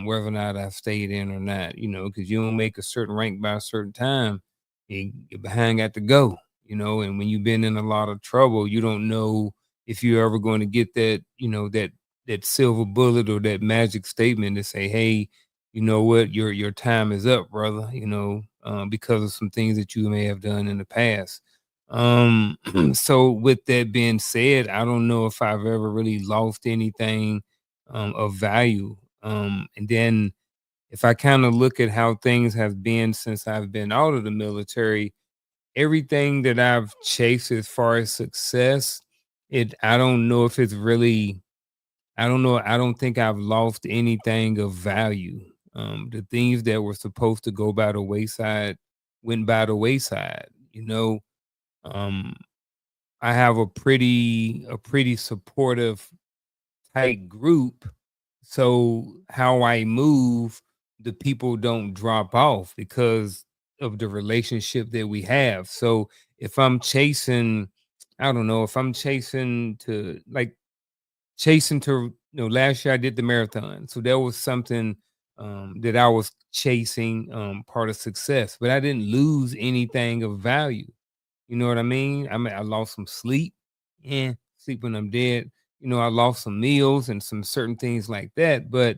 whether or not I stayed in or not, because you don't make a certain rank by a certain time, you're behind got to go, and when you've been in a lot of trouble, you don't know if you're ever going to get that, that silver bullet or that magic statement to say, hey, you know what, your time is up, brother, because of some things that you may have done in the past. So with that being said, I don't know if I've ever really lost anything of value. And then if I kind of look at how things have been since I've been out of the military, everything that I've chased as far as success, I don't know if it's really, I don't know. I don't think I've lost anything of value. The things that were supposed to go by the wayside went by the wayside. Um, I have a pretty supportive tight group. So how I move, the people don't drop off because of the relationship that we have. So if I'm chasing, I don't know, if I'm chasing to, last year I did the marathon. So that was something that I was chasing, part of success, but I didn't lose anything of value. You know what I mean? I lost some sleep. Yeah, sleep when I'm dead. I lost some meals and some certain things like that. But,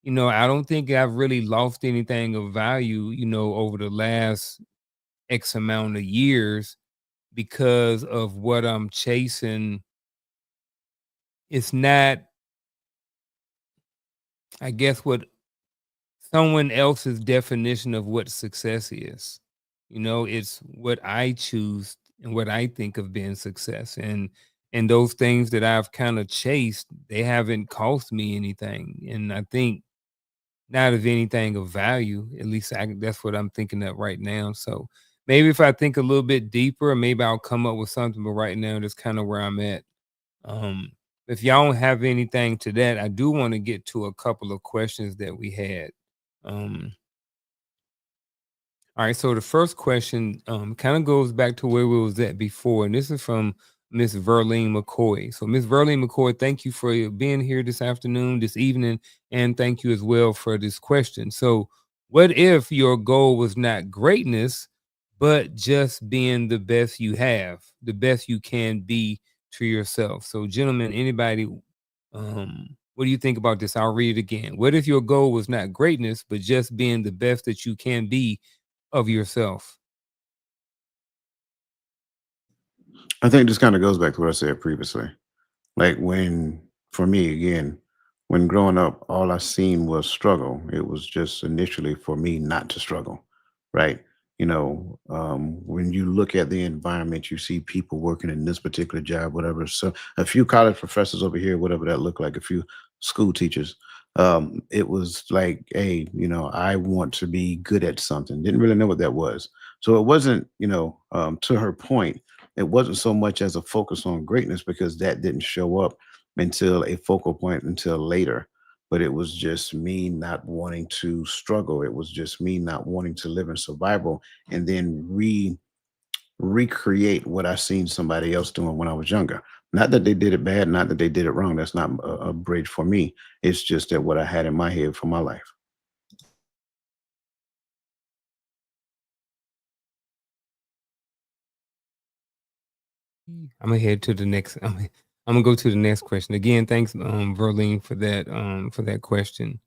I don't think I've really lost anything of value, over the last X amount of years because of what I'm chasing. It's not, I guess, what someone else's definition of what success is. It's what I choose and what I think of being success. And those things that I've kind of chased, they haven't cost me anything. And I think not of anything of value. At least that's what I'm thinking of right now. So maybe if I think a little bit deeper, maybe I'll come up with something. But right now, that's kind of where I'm at. If y'all don't have anything to that, I do want to get to a couple of questions that we had. All right, so the first question kind of goes back to where we was at before, and this is from Miss Verlene McCoy. So Miss Verlene McCoy, thank you for being here this afternoon, this evening, and thank you as well for this question. So what if your goal was not greatness, but just being the best you have, the best you can be to yourself? So gentlemen, anybody, what do you think about this? I'll read it again. What if your goal was not greatness, but just being the best that you can be of yourself? I think this kind of goes back to what I said previously. Like for me, again, when growing up, all I seen was struggle. It was just initially for me not to struggle, right? When you look at the environment, you see people working in this particular job, whatever. So a few college professors over here, whatever that looked like, a few school teachers. It was like, hey, I want to be good at something. Didn't really know what that was. So it wasn't, to her point, it wasn't so much as a focus on greatness because that didn't show up until a focal point until later. But it was just me not wanting to struggle. It was just me not wanting to live in survival and then recreate what I seen somebody else doing when I was younger. Not that they did it bad, not that they did it wrong. That's not a bridge for me. It's just that what I had in my head for my life. I'm gonna head to the next. I'm gonna go to the next question again. Thanks, Verlene, for that question.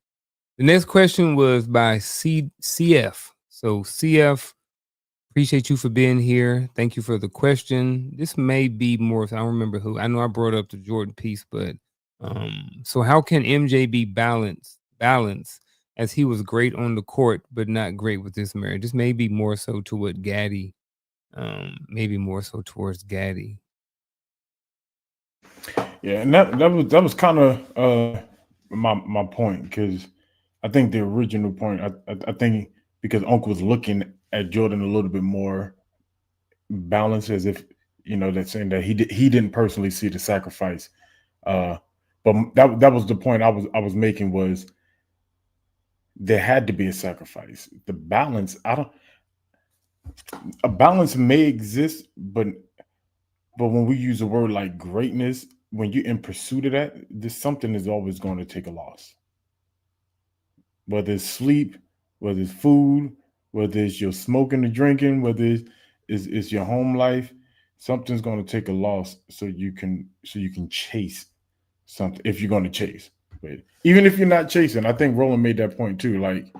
The next question was by CF. So CF, appreciate you for being here. Thank you for the question. This may be more. I don't remember who. I know I brought up the Jordan piece, but so how can MJ be balanced as he was great on the court, but not great with this marriage? This may be more so to what Gaddy, maybe more so towards Gaddy. Yeah, and that was kind of my point, because I think the original point, I think because Uncle was looking at Jordan a little bit more balanced, as if, that's saying that he didn't personally see the sacrifice. But that was the point I was making, was there had to be a sacrifice. The balance, a balance may exist, but when we use a word like greatness, when you're in pursuit of that, this something is always going to take a loss. Whether it's sleep, whether it's food, whether it's your smoking or drinking, whether it's your home life, something's going to take a loss so you can chase something, if you're going to chase. But even if you're not chasing, I think Roland made that point too. Like,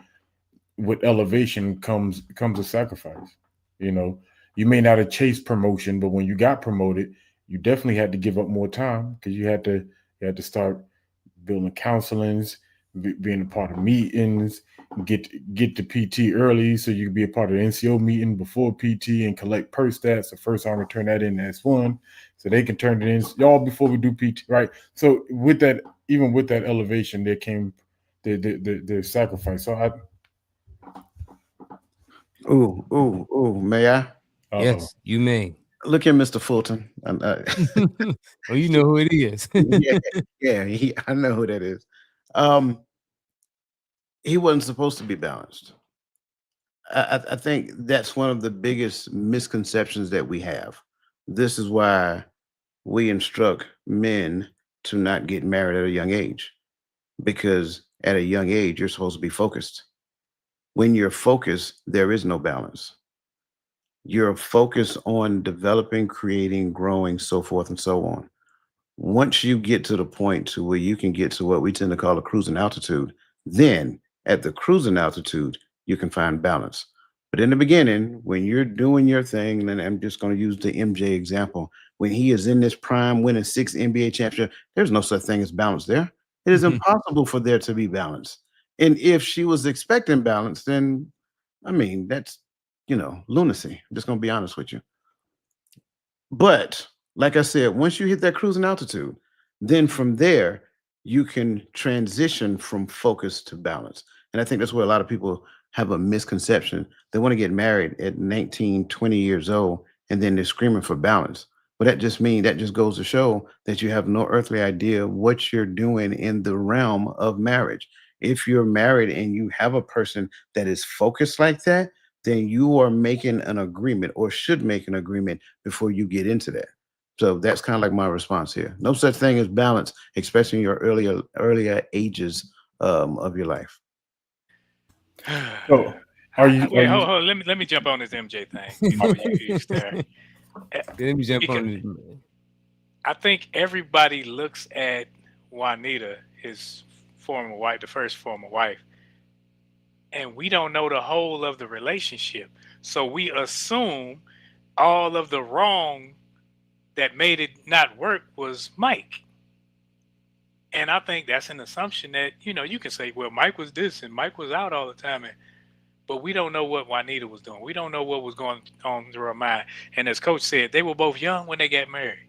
with elevation comes a sacrifice. You may not have chased promotion, but when you got promoted, you definitely had to give up more time, because you had to start building counselings, being a part of meetings, get to PT early so you could be a part of the NCO meeting before PT and collect per stats. The first time return that in as one, so they can turn it in y'all before we do PT, right? So with that, even with that elevation, there came the sacrifice. So May I? Yes, you may. Look at Mr. Fulton. Oh, you know who it is. yeah, I know who that is. He wasn't supposed to be balanced. I think that's one of the biggest misconceptions that we have. This is why we instruct men to not get married at a young age, because at a young age, you're supposed to be focused. When you're focused, there is no balance. You're focused on developing, creating, growing, so forth and so on. Once you get to the point to where you can get to what we tend to call a cruising altitude, then at the cruising altitude, you can find balance. But in the beginning, when you're doing your thing, and I'm just going to use the MJ example, when he is in this prime, winning 6 NBA championships, there's no such thing as balance there. It is impossible for there to be balance. And if she was expecting balance, then, I mean, that's, lunacy. I'm just going to be honest with you. But like I said, once you hit that cruising altitude, then from there, you can transition from focus to balance. And I think that's where a lot of people have a misconception. They want to get married at 19, 20 years old, and then they're screaming for balance. But that just goes to show that you have no earthly idea what you're doing in the realm of marriage. If you're married and you have a person that is focused like that, then you are making an agreement, or should make an agreement, before you get into that. So that's kind of like my response here. No such thing as balance, especially in your earlier ages of your life. So wait, hold on. Let me jump on this MJ thing before you start. Let me jump on this. I think everybody looks at Juanita, his former wife, the first former wife, and we don't know the whole of the relationship. So we assume all of the wrong that made it not work was Mike. And I think that's an assumption that, you can say, well, Mike was this and Mike was out all the time. But we don't know what Juanita was doing. We don't know what was going on through her mind. And as Coach said, they were both young when they got married.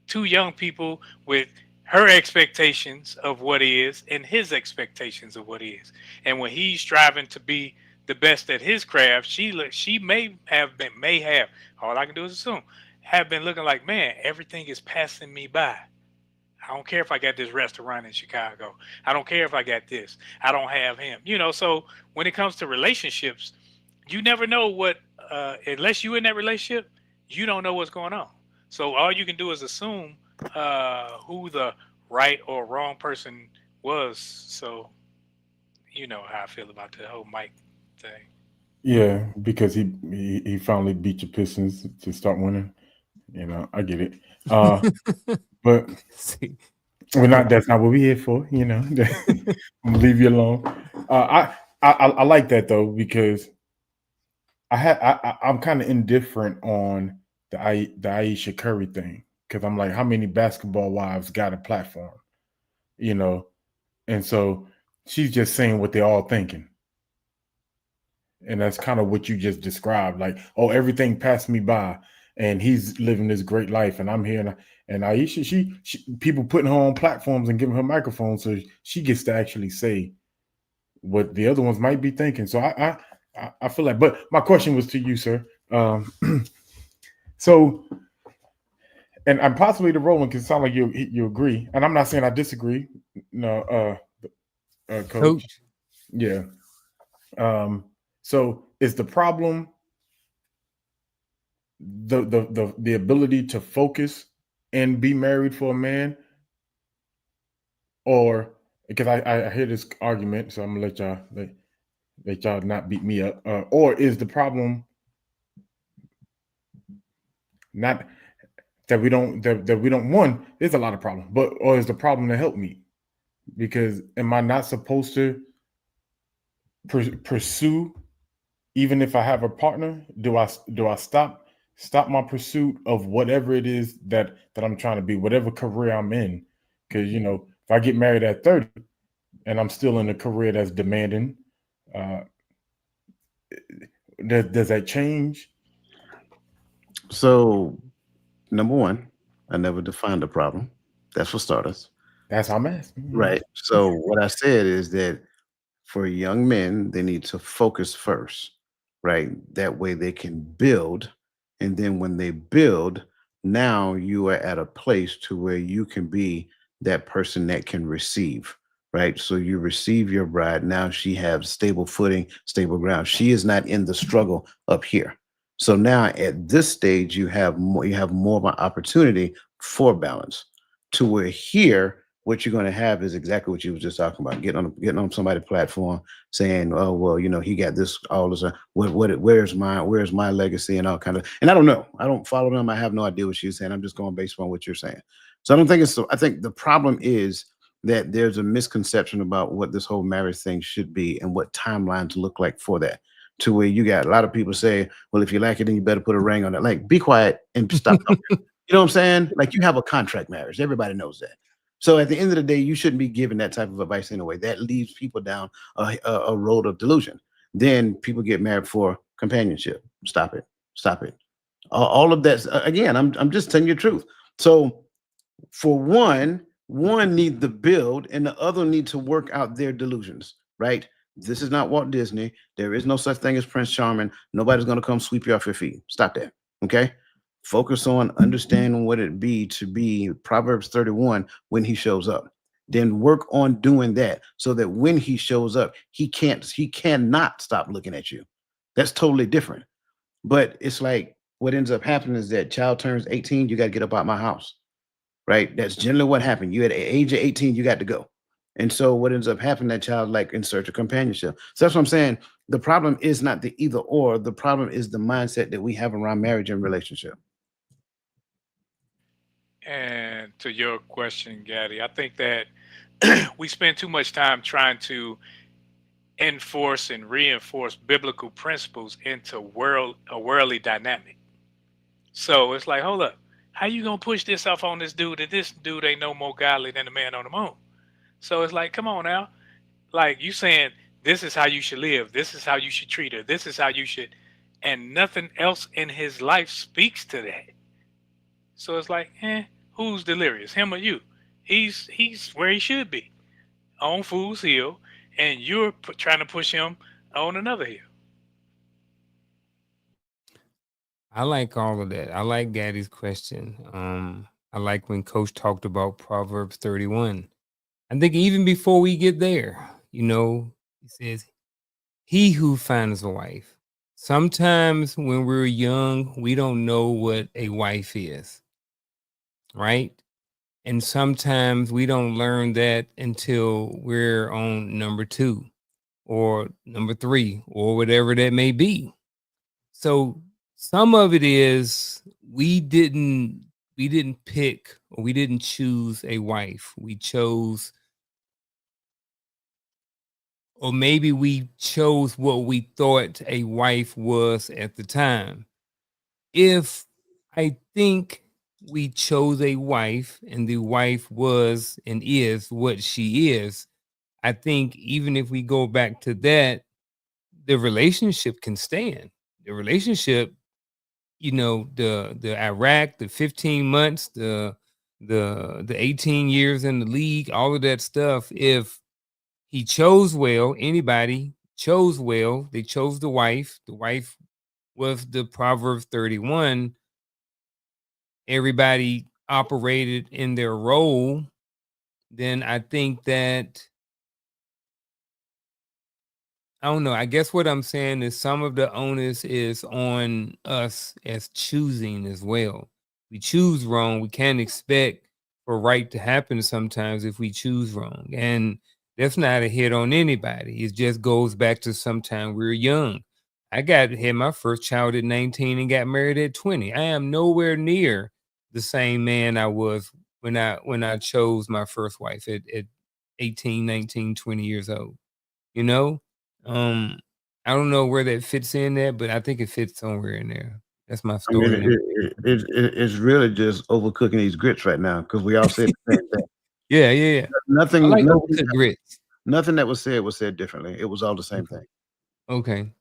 Two young people with her expectations of what he is and his expectations of what he is. And when he's striving to be the best at his craft, she may have, all I can do is assume, have been looking like, man, everything is passing me by. I don't care if I got this restaurant in Chicago. I don't care if I got this. I don't have him. So when it comes to relationships, you never know what, unless you're in that relationship, you don't know what's going on. So all you can do is assume who the right or wrong person was. So you know how I feel about the whole Mike thing. Yeah, because he finally beat your Pistons to start winning. You know, I get it. But See, that's not what we're here for, you know. I'm gonna leave you alone. I like that though, because I'm kind of indifferent on the Aisha Curry thing, because I'm like, how many basketball wives got a platform, you know? And so she's just saying what they're all thinking. And that's kind of what you just described. Like, oh, everything passed me by, and he's living this great life, and I'm here. And Aisha, she people putting her on platforms and giving her microphones, so she gets to actually say what the other ones might be thinking. So I feel like. But my question was to you, sir. So, and I'm possibly the Roland, because it sounds like you agree, and I'm not saying I disagree. No, coach. Coach. Yeah. So is the problem the ability to focus and be married for a man? Or because I hear this argument, so I'm gonna let y'all not beat me up. Or is the problem not that we don't one, there's a lot of problems, but or is the problem to help me? Because am I not supposed to pursue, even if I have a partner? Do I stop my pursuit of whatever it is that I'm trying to be, whatever career I'm in? Because, you know, if I get married at 30 and I'm still in a career that's demanding, does that change? So, number one, I never defined the problem. That's for starters. That's how I'm asking. Right. So what I said is that for young men, they need to focus first, right? That way they can build. And then when they build, now you are at a place to where you can be that person that can receive, right? So you receive your bride. Now she has stable footing, stable ground. She is not in the struggle up here. So now at this stage, you have more of an opportunity for balance, to where here what you're going to have is exactly what you were just talking about, getting on somebody's platform saying, oh, well, you know, he got this, all this, where's my legacy and all kind of, and I don't know, I don't follow them. I have no idea what she's saying. I'm just going based on what you're saying. So I don't think I think the problem is that there's a misconception about what this whole marriage thing should be and what timelines look like for that, to where you got a lot of people say, well, if you like it, then you better put a ring on it. Like, be quiet and stop talking. You know what I'm saying? Like, you have a contract marriage. Everybody knows that. So at the end of the day, you shouldn't be giving that type of advice anyway. That leads people down a road of delusion. Then people get married for companionship. Stop it. Stop it. All of that. Again, I'm just telling you the truth. So for one need to build and the other need to work out their delusions, right? This is not Walt Disney. There is no such thing as Prince Charming. Nobody's going to come sweep you off your feet. Stop that. Okay. Focus on understanding what it be to be Proverbs 31 when he shows up. Then work on doing that so that when he shows up, he cannot stop looking at you. That's totally different. But it's like what ends up happening is that child turns 18, you got to get up out my house, right? That's generally what happened. You at the age of 18, you got to go. And so what ends up happening, that child like in search of companionship. So that's what I'm saying. The problem is not the either or. The problem is the mindset that we have around marriage and relationship. And to your question, Gaddy, I think that we spend too much time trying to enforce and reinforce biblical principles into a worldly dynamic. So it's like, hold up, how you gonna push this off on this dude? And this dude ain't no more godly than the man on the moon. So it's like, come on now, like you saying this is how you should live, this is how you should treat her, this is how you should, and nothing else in his life speaks to that. So it's like, who's delirious, him or you? He's where he should be, on Fool's Hill, and you're trying to push him on another hill. I like all of that. I like Gaddy's question. I like when Coach talked about Proverbs 31. I think even before we get there, you know, he says, he who finds a wife. Sometimes when we're young, we don't know what a wife is, right? And sometimes we don't learn that until we're on number 2 or number 3 or whatever that may be. So some of it is we didn't pick, or we didn't choose a wife. We chose, or maybe we chose what we thought a wife was at the time. If I think we chose a wife and the wife was and is what she is, I think even if we go back to that, the relationship can stand. The relationship, the Iraq, the 15 months, the 18 years in the league, all of that stuff. If he chose well, anybody chose well, they chose the wife. The wife was the Proverbs 31. Everybody operated in their role. Then I think that, I don't know. I guess what I'm saying is some of the onus is on us as choosing as well. We choose wrong. We can't expect for right to happen sometimes if we choose wrong. And that's not a hit on anybody. It just goes back to sometime we were young. I had my first child at 19 and got married at 20. I am nowhere near the same man I was when I chose my first wife at 18, 19, 20 years old. You know? I don't know where that fits in there, but I think it fits somewhere in there. That's my I mean, story. it's really just overcooking these grits right now because we all said the same thing. Yeah. I Nothing, like nothing, overcooked grits. nothing that was said differently. It was all the same thing. Okay.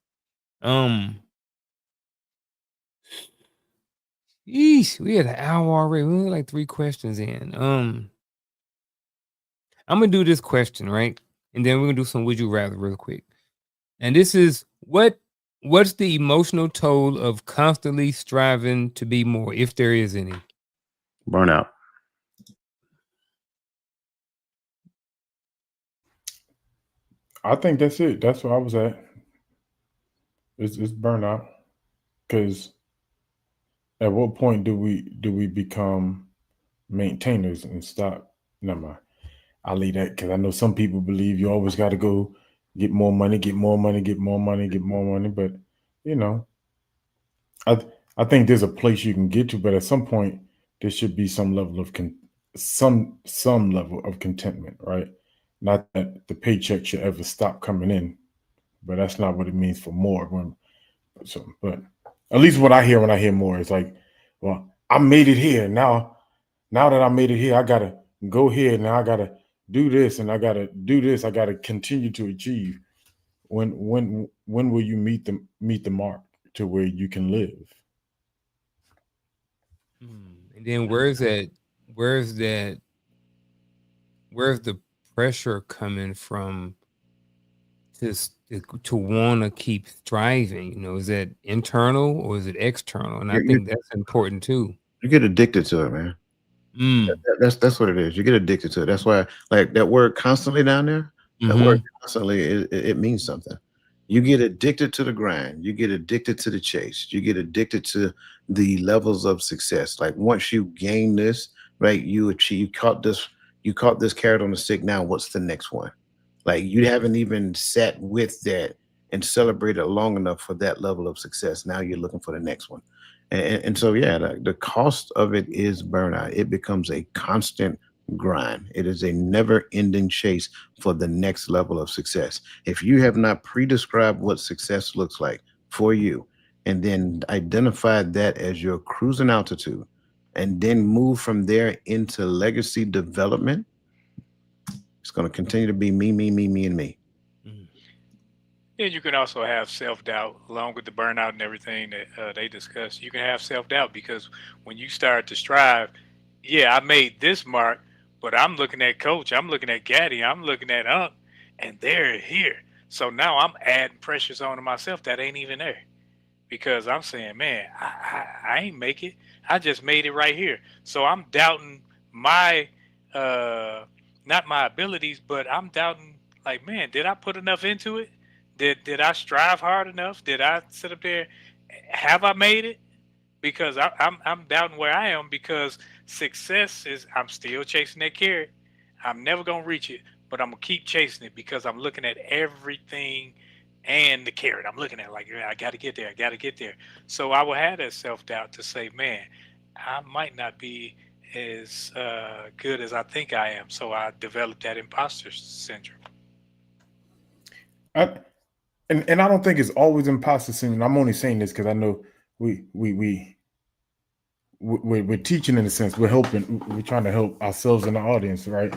Yeesh, we had an hour already. We only like 3 questions in. I'm gonna do this question, right? And then we're gonna do some would you rather real quick. And this is what's the emotional toll of constantly striving to be more, if there is any? Burnout. I think that's it. That's where I was at. It's burnout. Because at what point do we become maintainers and stop? Never mind. I'll leave that because I know some people believe you always got to go get more money, get more money, get more money, get more money. But you know, I think there's a place you can get to, but at some point there should be some level of some level of contentment, right? Not that the paycheck should ever stop coming in, but that's not what it means for more. But at least what I hear when I hear more is like, well, I made it here. Now that I made it here, I gotta go here. Now I gotta do this and I gotta do this. I gotta continue to achieve. When will you meet the mark to where you can live? And then where's the pressure coming from to want to keep thriving? Is that internal or is it external? And I think that's important too. You get addicted to it, man. That's what it is. You get addicted to it. That's why, like that word constantly down there, that word constantly, it means something. You get addicted to the grind. You get addicted to the chase. You get addicted to the levels of success. Like once you gain this, right, you caught this carrot on the stick. Now what's the next one? Like you haven't even sat with that and celebrated long enough for that level of success. Now you're looking for the next one. And so, yeah, the cost of it is burnout. It becomes a constant grind. It is a never ending chase for the next level of success. If you have not pre-described what success looks like for you, and then identified that as your cruising altitude, and then move from there into legacy development, it's going to continue to be me, and me. And you can also have self-doubt along with the burnout and everything that they discussed. You can have self-doubt because when you start to strive, yeah, I made this mark, but I'm looking at Coach, I'm looking at Gaddy, I'm looking at Unc, and they're here. So now I'm adding pressures onto myself that ain't even there because I'm saying, man, I ain't make it. I just made it right here. So I'm doubting my, not my abilities, but I'm doubting like, man, did I put enough into it? Did I strive hard enough? Did I sit up there? Have I made it? Because I'm doubting where I am because success is I'm still chasing that carrot. I'm never gonna reach it, but I'm gonna keep chasing it because I'm looking at everything and the carrot. I'm looking at it like, yeah, I got to get there. I got to get there. So I will have that self-doubt to say, man, I might not be as good as I think I am. So I developed that imposter syndrome. And I don't think it's always imposter syndrome. I'm only saying this because I know we're teaching in a sense. We're helping. We're trying to help ourselves and the audience, right?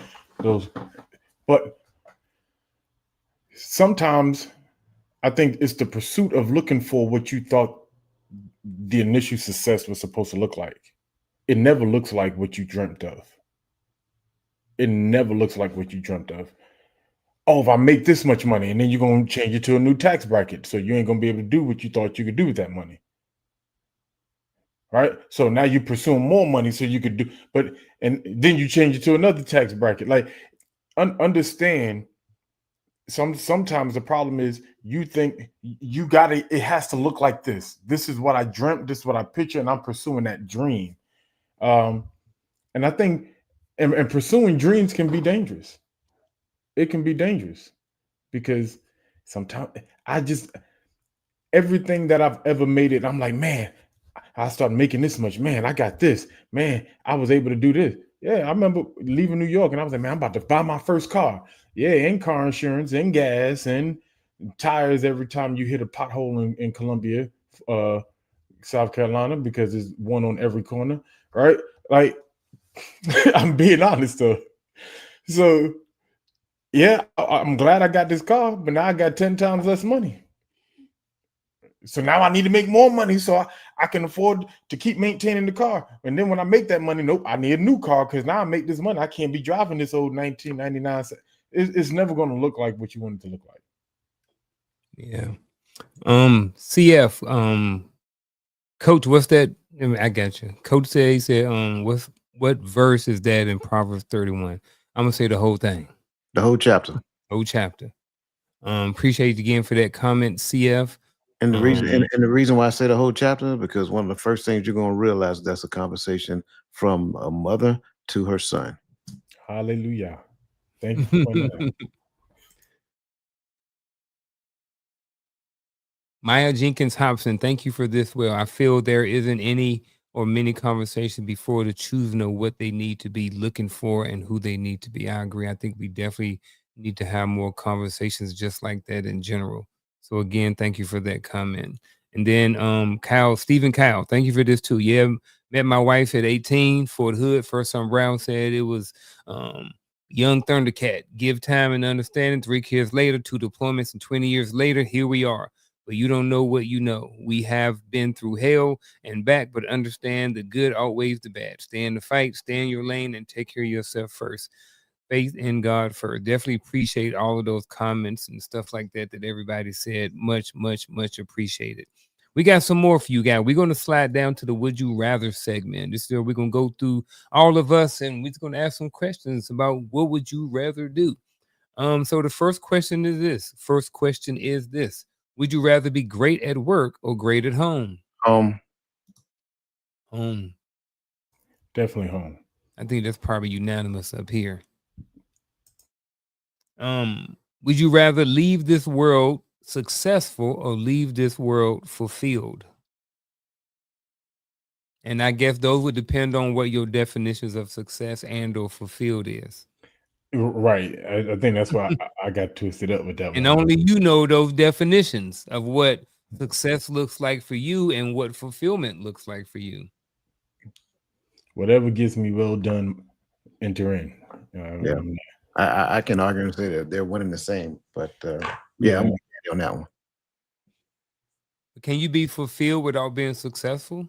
But sometimes I think it's the pursuit of looking for what you thought the initial success was supposed to look like. It never looks like what you dreamt of. It never looks like what you dreamt of. Oh, if I make this much money, and then you're going to change it to a new tax bracket. So you ain't going to be able to do what you thought you could do with that money. Right? So now you're pursuing more money so you could do, and then you change it to another tax bracket. Like, understand, sometimes the problem is you think it has to look like this. This is what I dreamt, this is what I picture, and I'm pursuing that dream. And I think, and pursuing dreams can be dangerous. It can be dangerous because sometimes everything that I've ever made it, I'm like, man, I started making this much. Man, I got this. Man, I was able to do this. Yeah, I remember leaving New York and I was like, man, I'm about to buy my first car. Yeah, and car insurance and gas and tires every time you hit a pothole in Columbia, South Carolina, because there's one on every corner, right? Like, I'm being honest though. So yeah, I'm glad I got this car, but now I got 10 times less money. So now I need to make more money so I can afford to keep maintaining the car. And then when I make that money, nope, I need a new car because now I make this money. I can't be driving this old 1999. It's never going to look like what you want it to look like. Yeah. CF, Coach, what's that? I got you. Coach said, he said, what verse is that in Proverbs 31? I'm gonna say the whole thing. The whole chapter. Whole chapter. Appreciate you again for that comment, CF. And the reason and the reason why I say the whole chapter, because one of the first things you're gonna realize, that's a conversation from a mother to her son. Hallelujah. Thank you for pointing that out. Maya Jenkins Hobson, thank you for this. Well, I feel there isn't any or many conversations before the choosing of what they need to be looking for and who they need to be. I agree. I think we definitely need to have more conversations just like that in general. So again, thank you for that comment. And then Stephen Kyle, thank you for this too. Yeah, met my wife at 18, Fort Hood. First time Brown said it was young Thundercat. Give time and understanding. 3 kids later, 2 deployments, and 20 years later, here we are. But you don't know what you know. We have been through hell and back, but understand the good outweighs the bad. Stay in the fight, stay in your lane, and take care of yourself first. Faith in God first. Definitely appreciate all of those comments and stuff like that everybody said. Much, much, much appreciated. We got some more for you guys. We're going to slide down to the Would You Rather segment. This is where we're going to go through all of us, and we're going to ask some questions about what would you rather do. So the first question is this. Would you rather be great at work or great at home? Home. Definitely home. I think that's probably unanimous up here. Would you rather leave this world successful or leave this world fulfilled? And I guess those would depend on what your definitions of success and or fulfilled is. Right. I think that's why I got twisted up with that and one. only you know those definitions of what success looks like for you and what fulfillment looks like for you. Whatever gets me well done, enter in. Yeah. I can argue and say that they're one and the same, but yeah, I'm on that one. Can you be fulfilled without being successful?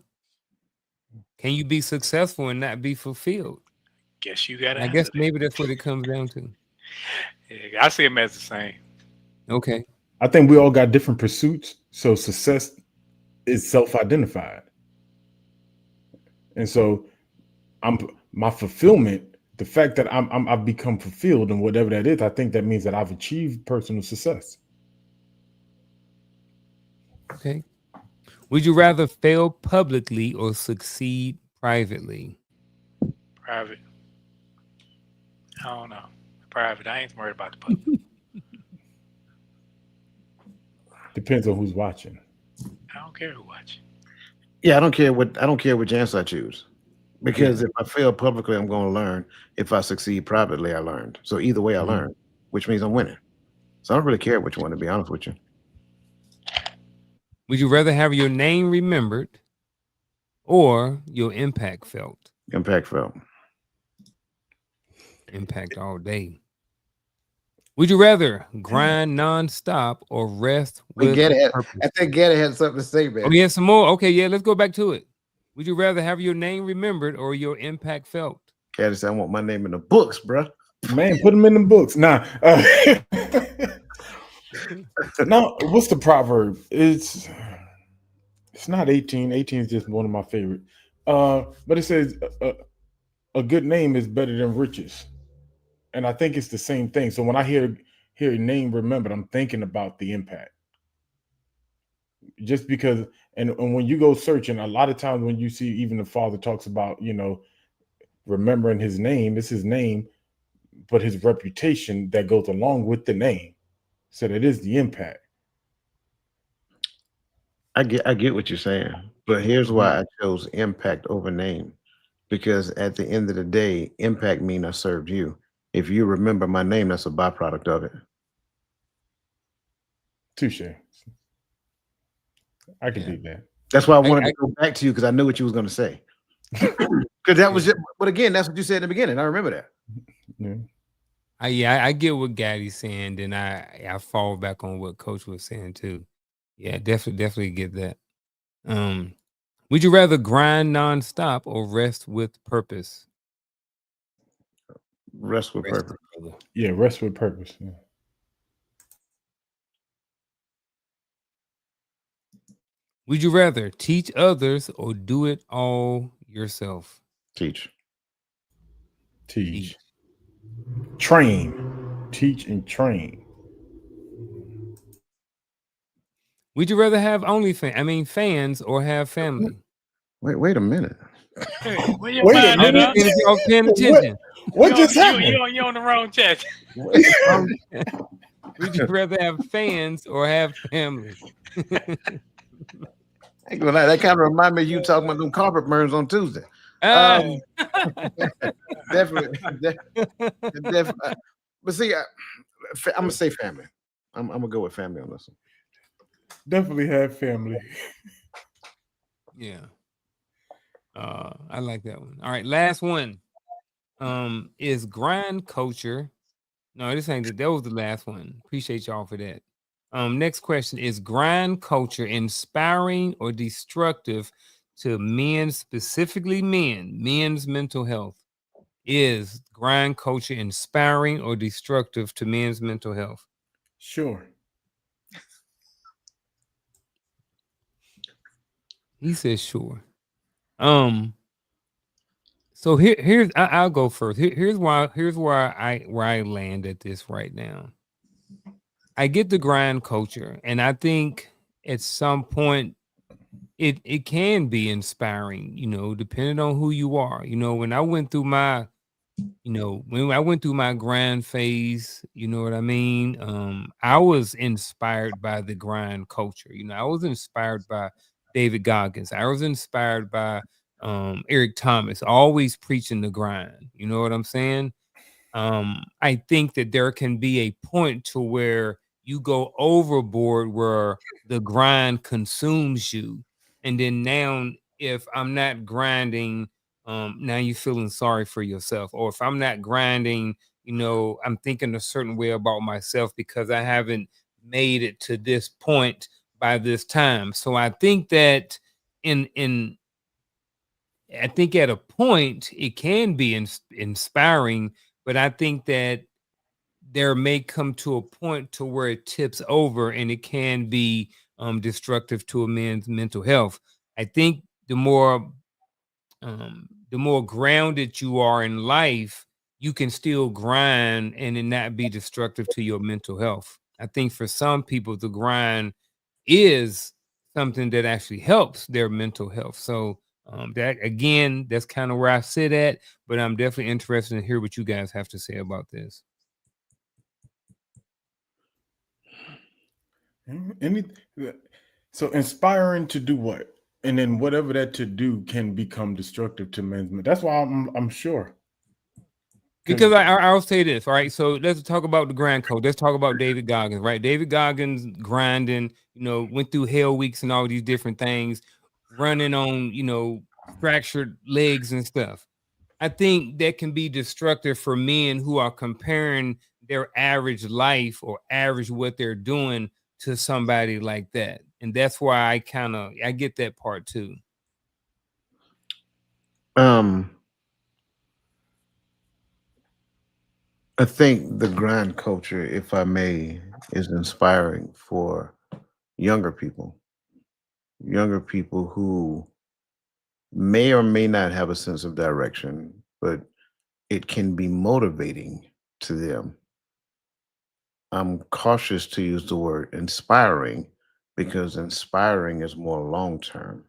Can you be successful and not be fulfilled? Guess you got to. I guess maybe that's what it comes down to. Yeah, I see them as the same. Okay. I think we all got different pursuits, so success is self-identified, and so my fulfillment. The fact that I've become fulfilled in whatever that is, I think that means that I've achieved personal success. Okay. Would you rather fail publicly or succeed privately? Private. I don't know. Private. I ain't worried about the public. Depends on who's watching. I don't care who watch. Yeah, I don't care which answer I choose. Because if I fail publicly, I'm going to learn. If I succeed privately, I learned. So either way, I learned, which means I'm winning. So I don't really care which one, to be honest with you. Would you rather have your name remembered or your impact felt? Impact felt. Impact all day. Would you rather grind nonstop or rest with purpose? I think Gaddy had something to say, man. Oh, yeah, some more. Okay, yeah, let's go back to it. Would you rather have your name remembered or your impact felt? Gaddy said, I want my name in the books, bro. Man, put them in the books. Nah. No, what's the proverb? It's not 18. 18 is just one of my favorite. But it says a good name is better than riches. And I think it's the same thing. So when I hear a name remembered, I'm thinking about the impact. Just because, and when you go searching, a lot of times when you see even the Father talks about, remembering his name, it's his name, but his reputation that goes along with the name. So that is the impact. I get what you're saying, but here's why I chose impact over name. Because at the end of the day, impact means I served you. If you remember my name, that's a byproduct of it. Touche. I can do that. That's why I wanted to go back to you, because I knew what you was going to say. Because that was it. But again, that's what you said in the beginning. I remember that. I get what Gaddy's saying, then I fall back on what Coach was saying too. Yeah, definitely get that. Would you rather grind nonstop or rest with purpose? Rest with purpose. Yeah, rest with purpose. Yeah. Would you rather teach others or do it all yourself? Teach. Train. Teach and train. Would you rather have fans or have family? Wait a minute. Hey, where your mind at, huh? If y'all paying attention. What just happened? You're on the wrong chat. Would you rather have fans or have family? That kind of remind me of you talking about them carpet burns on Tuesday. Definitely. But see, I'm gonna say family. I'm gonna go with family on this one. Definitely have family. Yeah. I like that one. All right, last one. Is grind culture? No, this ain't that was the last one. Appreciate y'all for that. Next question is grind culture inspiring or destructive to men, specifically men's mental health? Is grind culture inspiring or destructive to men's mental health? Sure. He says sure. So here's I'll go first. Here's where I land at this right now. I get the grind culture, and I think at some point it can be inspiring, depending on who you are. When I went through my grind phase, you know what I mean? I was inspired by the grind culture. I was inspired by David Goggins. I was inspired by Eric Thomas, always preaching the grind. You know what I'm saying? I think that there can be a point to where you go overboard where the grind consumes you. And then now, if I'm not grinding, now you're feeling sorry for yourself. Or if I'm not grinding, I'm thinking a certain way about myself because I haven't made it to this point by this time. So I think that I think at a point it can be inspiring, but I think that there may come to a point to where it tips over and it can be destructive to a man's mental health. I think the more grounded you are in life, you can still grind and it not be destructive to your mental health. I think for some people, the grind is something that actually helps their mental health. So that's kind of where I sit at, but I'm definitely interested to hear what you guys have to say about this. Any, so inspiring to do what? And then whatever that to do can become destructive to men's. That's why I'm sure. Because I'll say this, all right. So let's talk about the grand coach. Let's talk about David Goggins, right? David Goggins grinding, went through hell weeks and all these different things, running on, fractured legs and stuff. I think that can be destructive for men who are comparing their average life or average what they're doing to somebody like that. And that's why I get that part too. I think the grind culture, if I may, is inspiring for younger people who may or may not have a sense of direction, but it can be motivating to them. I'm cautious to use the word inspiring because inspiring is more long term.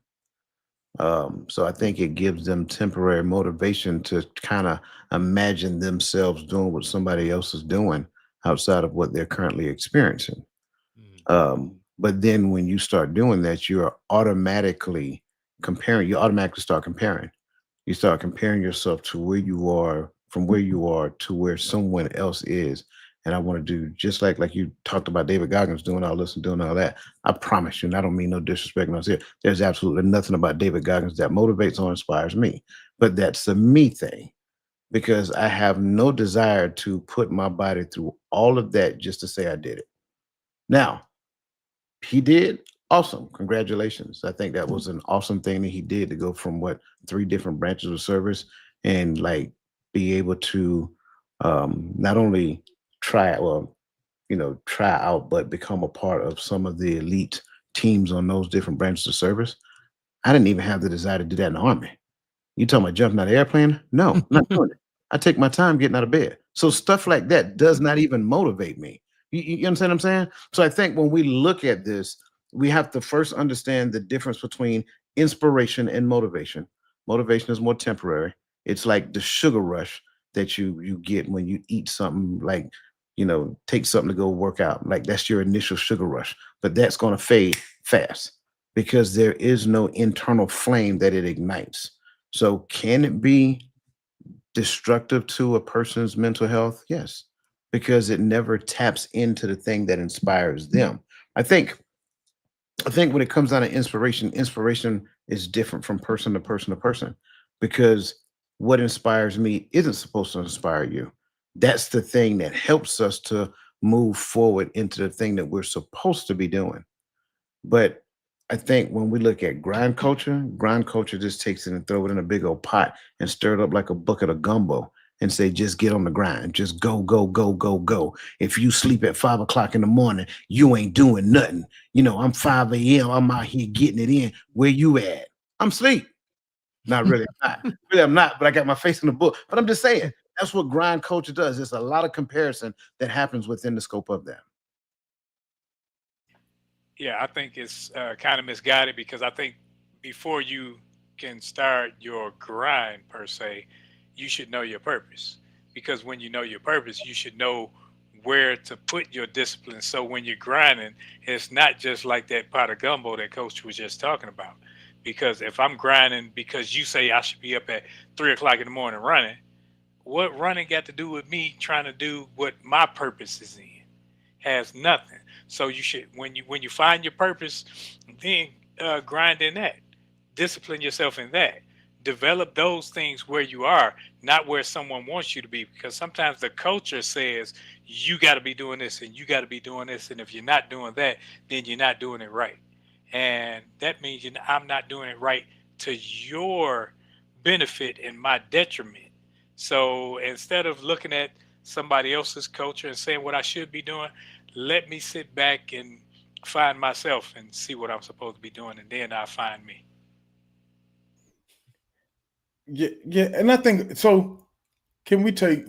So I think it gives them temporary motivation to kind of imagine themselves doing what somebody else is doing outside of what they're currently experiencing. But then when you start doing that, you automatically start comparing. You start comparing yourself to where you are, from where you are to where someone else is. And I want to do just like you talked about David Goggins doing all this and doing all that. I promise you, and I don't mean no disrespect when I say it, there's absolutely nothing about David Goggins that motivates or inspires me. But that's the me thing, because I have no desire to put my body through all of that just to say I did it. Now, he did. Awesome. Congratulations. I think that was an awesome thing that he did, to go from 3 different branches of service and be able to not only try out, but become a part of some of the elite teams on those different branches of service. I didn't even have the desire to do that in the Army. You talking about jumping out of an airplane? No, I'm not doing it. I take my time getting out of bed. So stuff like that does not even motivate me. You understand what I'm saying? So I think when we look at this, we have to first understand the difference between inspiration and motivation. Motivation is more temporary. It's like the sugar rush that you get when you eat something, take something to go work out. Like, that's your initial sugar rush, but that's going to fade fast because there is no internal flame that it ignites. So can it be destructive to a person's mental health? Yes, because it never taps into the thing that inspires them. I think when it comes down to inspiration is different from person to person to person, because what inspires me isn't supposed to inspire you. That's the thing that helps us to move forward into the thing that we're supposed to be doing. But I think when we look at grind culture just takes it and throw it in a big old pot and stir it up like a bucket of gumbo and say, just get on the grind. Just go, go, go, go, go. If you sleep at 5 o'clock in the morning, you ain't doing nothing. I'm 5 a.m. I'm out here getting it in. Where you at? I'm asleep. Not really. I'm not, but I got my face in the book. But I'm just saying, that's what grind culture does. There's a lot of comparison that happens within the scope of that. Yeah, I think it's kind of misguided, because I think before you can start your grind per se, you should know your purpose. Because when you know your purpose, you should know where to put your discipline. So when you're grinding, it's not just like that pot of gumbo that Coach was just talking about. Because if I'm grinding because you say I should be up at 3 o'clock in the morning running, what running got to do with me trying to do what my purpose is in? Has nothing. So you should, when you find your purpose, then grind in that, discipline yourself in that, develop those things where you are, not where someone wants you to be. Because sometimes the culture says you got to be doing this and you got to be doing this, and if you're not doing that, then you're not doing it right, and that means I'm not doing it right to your benefit and my detriment. So instead of looking at somebody else's culture and saying what I should be doing, let me sit back and find myself and see what I'm supposed to be doing, and then I'll find me. Yeah, and I think so. Can we take?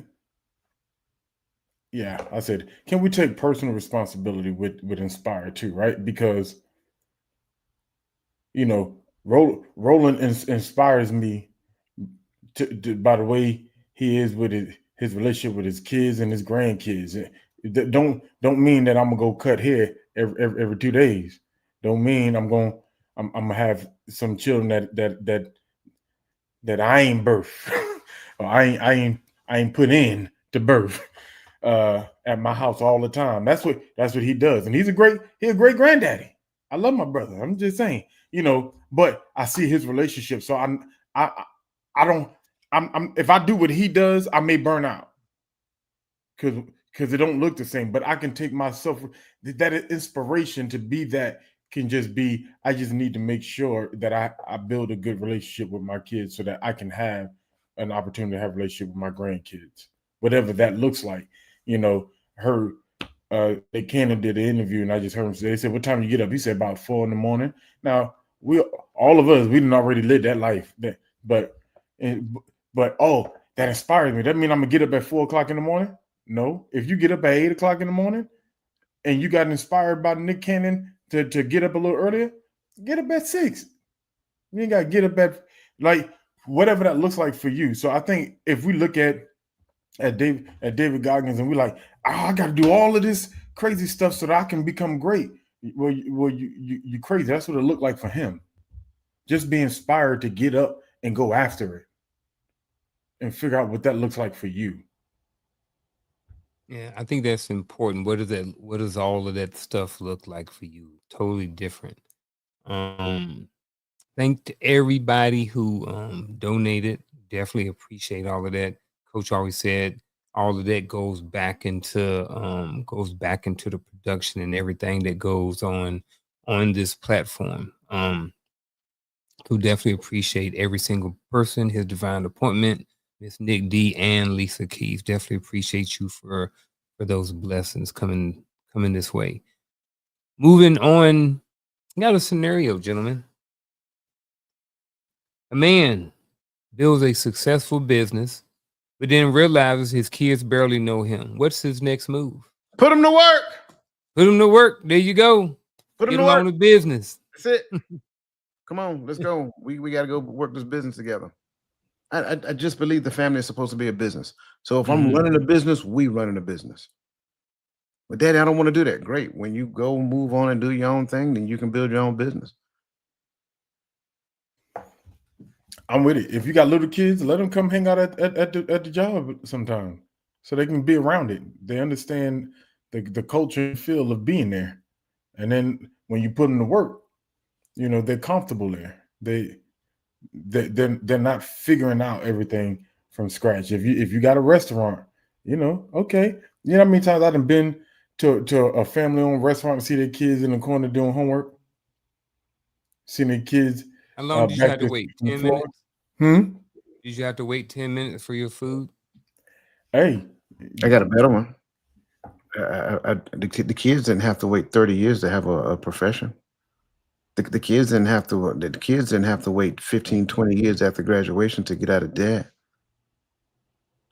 Yeah, I said, can we take personal responsibility with Inspire too, right? Because Roland inspires me by the way he is with his relationship with his kids and his grandkids. Don't mean that I'm gonna go cut hair every 2 days. Don't mean I'm gonna have some children that I ain't birth or I ain't put in to birth at my house all the time. That's what he does, and he's a great granddaddy. I love my brother. I'm just saying, but I see his relationship, so I don't. I'm if I do what he does, I may burn out because it don't look the same. But I can take myself that inspiration to be that can just be. I just need to make sure that I build a good relationship with my kids so that I can have an opportunity to have a relationship with my grandkids, whatever that looks like. They Cannon did an interview, and I just heard him say, they said, "What time do you get up?" He said about 4 a.m. Now all of us, we didn't already live that life, but that inspires me. That means I'm gonna get up at 4 o'clock in the morning. No, if you get up at 8 o'clock in the morning and you got inspired by Nick Cannon to get up a little earlier, get up at 6. You ain't got to get up at like whatever that looks like for you. So I think if we look at David Goggins and we like, I got to do all of this crazy stuff so that I can become great. Well, you crazy. That's what it looked like for him. Just be inspired to get up and go after it and figure out what that looks like for you. Yeah, I think that's important. What does all of that stuff look like for you? Totally different. Thank to everybody who donated. Definitely appreciate all of that. Coach always said all of that goes back into the production and everything that goes on this platform. Who definitely appreciate every single person, his divine appointment, Miss Nick D and Lisa Keys. Definitely appreciate you for those blessings coming this way. Moving on, got a scenario, gentlemen. A man builds a successful business, but then realizes his kids barely know him. What's his next move? Put him to work. Put him to work. There you go. Put him Get to him work. on the business. That's it. Come on, let's go. We got to go work this business together. I just believe the family is supposed to be a business. So if I'm running a business, we running a business. But Daddy, I don't want to do that. Great. When you go move on and do your own thing, then you can build your own business. I'm with it. If you got little kids, let them come hang out at the job sometime so they can be around it. They understand the culture and feel of being there. And then when you put them to work, they're comfortable there. They're not figuring out everything from scratch. If you got a restaurant, okay. You know how many times I've been to a family-owned restaurant and see their kids in the corner doing homework? Seeing their kids. How long did you have to wait? 10 minutes? Did you have to wait 10 minutes for your food? Hey. I got a better one. The kids didn't have to wait 30 years to have a profession. The kids didn't have to wait 15, 20 years after graduation to get out of debt.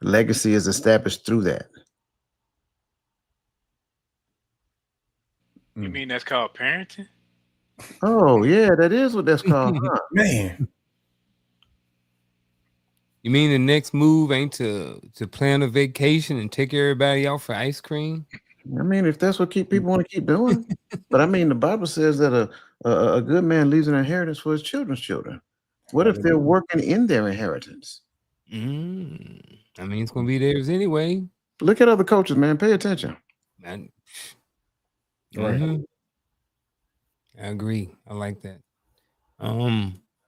Legacy is established through that. You mean that's called parenting? Oh, yeah, that is what that's called. Huh? Man. You mean the next move ain't to plan a vacation and take everybody out for ice cream? I mean, if that's what people want to keep doing. But I mean, the Bible says that a good man leaves an inheritance for his children's children. What if they're working in their inheritance? I mean, it's going to be theirs anyway. Look at other coaches, man. Pay attention. Man. Right. I agree. I like that.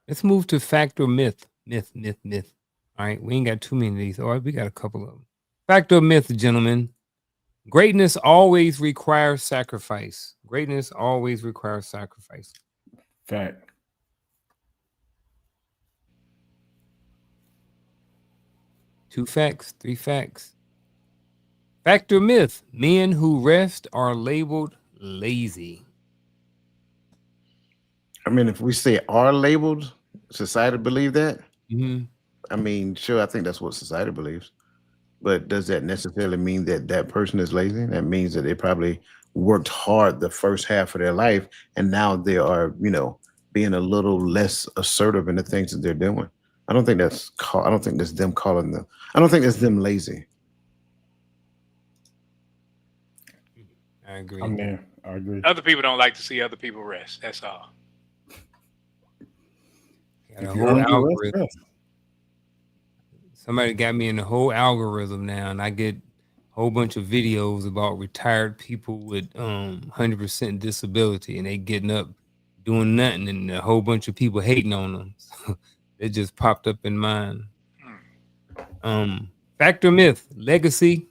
Let's move to fact or myth. Myth. All right, we ain't got too many of these. All right, we got a couple of them. Fact or myth, gentlemen. Greatness always requires sacrifice. Greatness always requires sacrifice. Fact. Two facts, three facts. Fact or myth. Men who rest are labeled lazy. I mean, if we say are labeled, society believe that? Mm-hmm. I mean, sure, I think that's what society believes. But does that necessarily mean that that person is lazy? That means that they probably worked hard the first half of their life, and now they are, being a little less assertive in the things that they're doing. I don't think that's them calling them. I don't think that's them lazy. I agree. I'm there. I agree. Other people don't like to see other people rest. That's all. Got a If you whole earn your algorithm. rest, Somebody got me in the whole algorithm now, and I get a whole bunch of videos about retired people with 100% disability, and they getting up doing nothing, and a whole bunch of people hating on them. So it just popped up in mine. Fact or myth, legacy.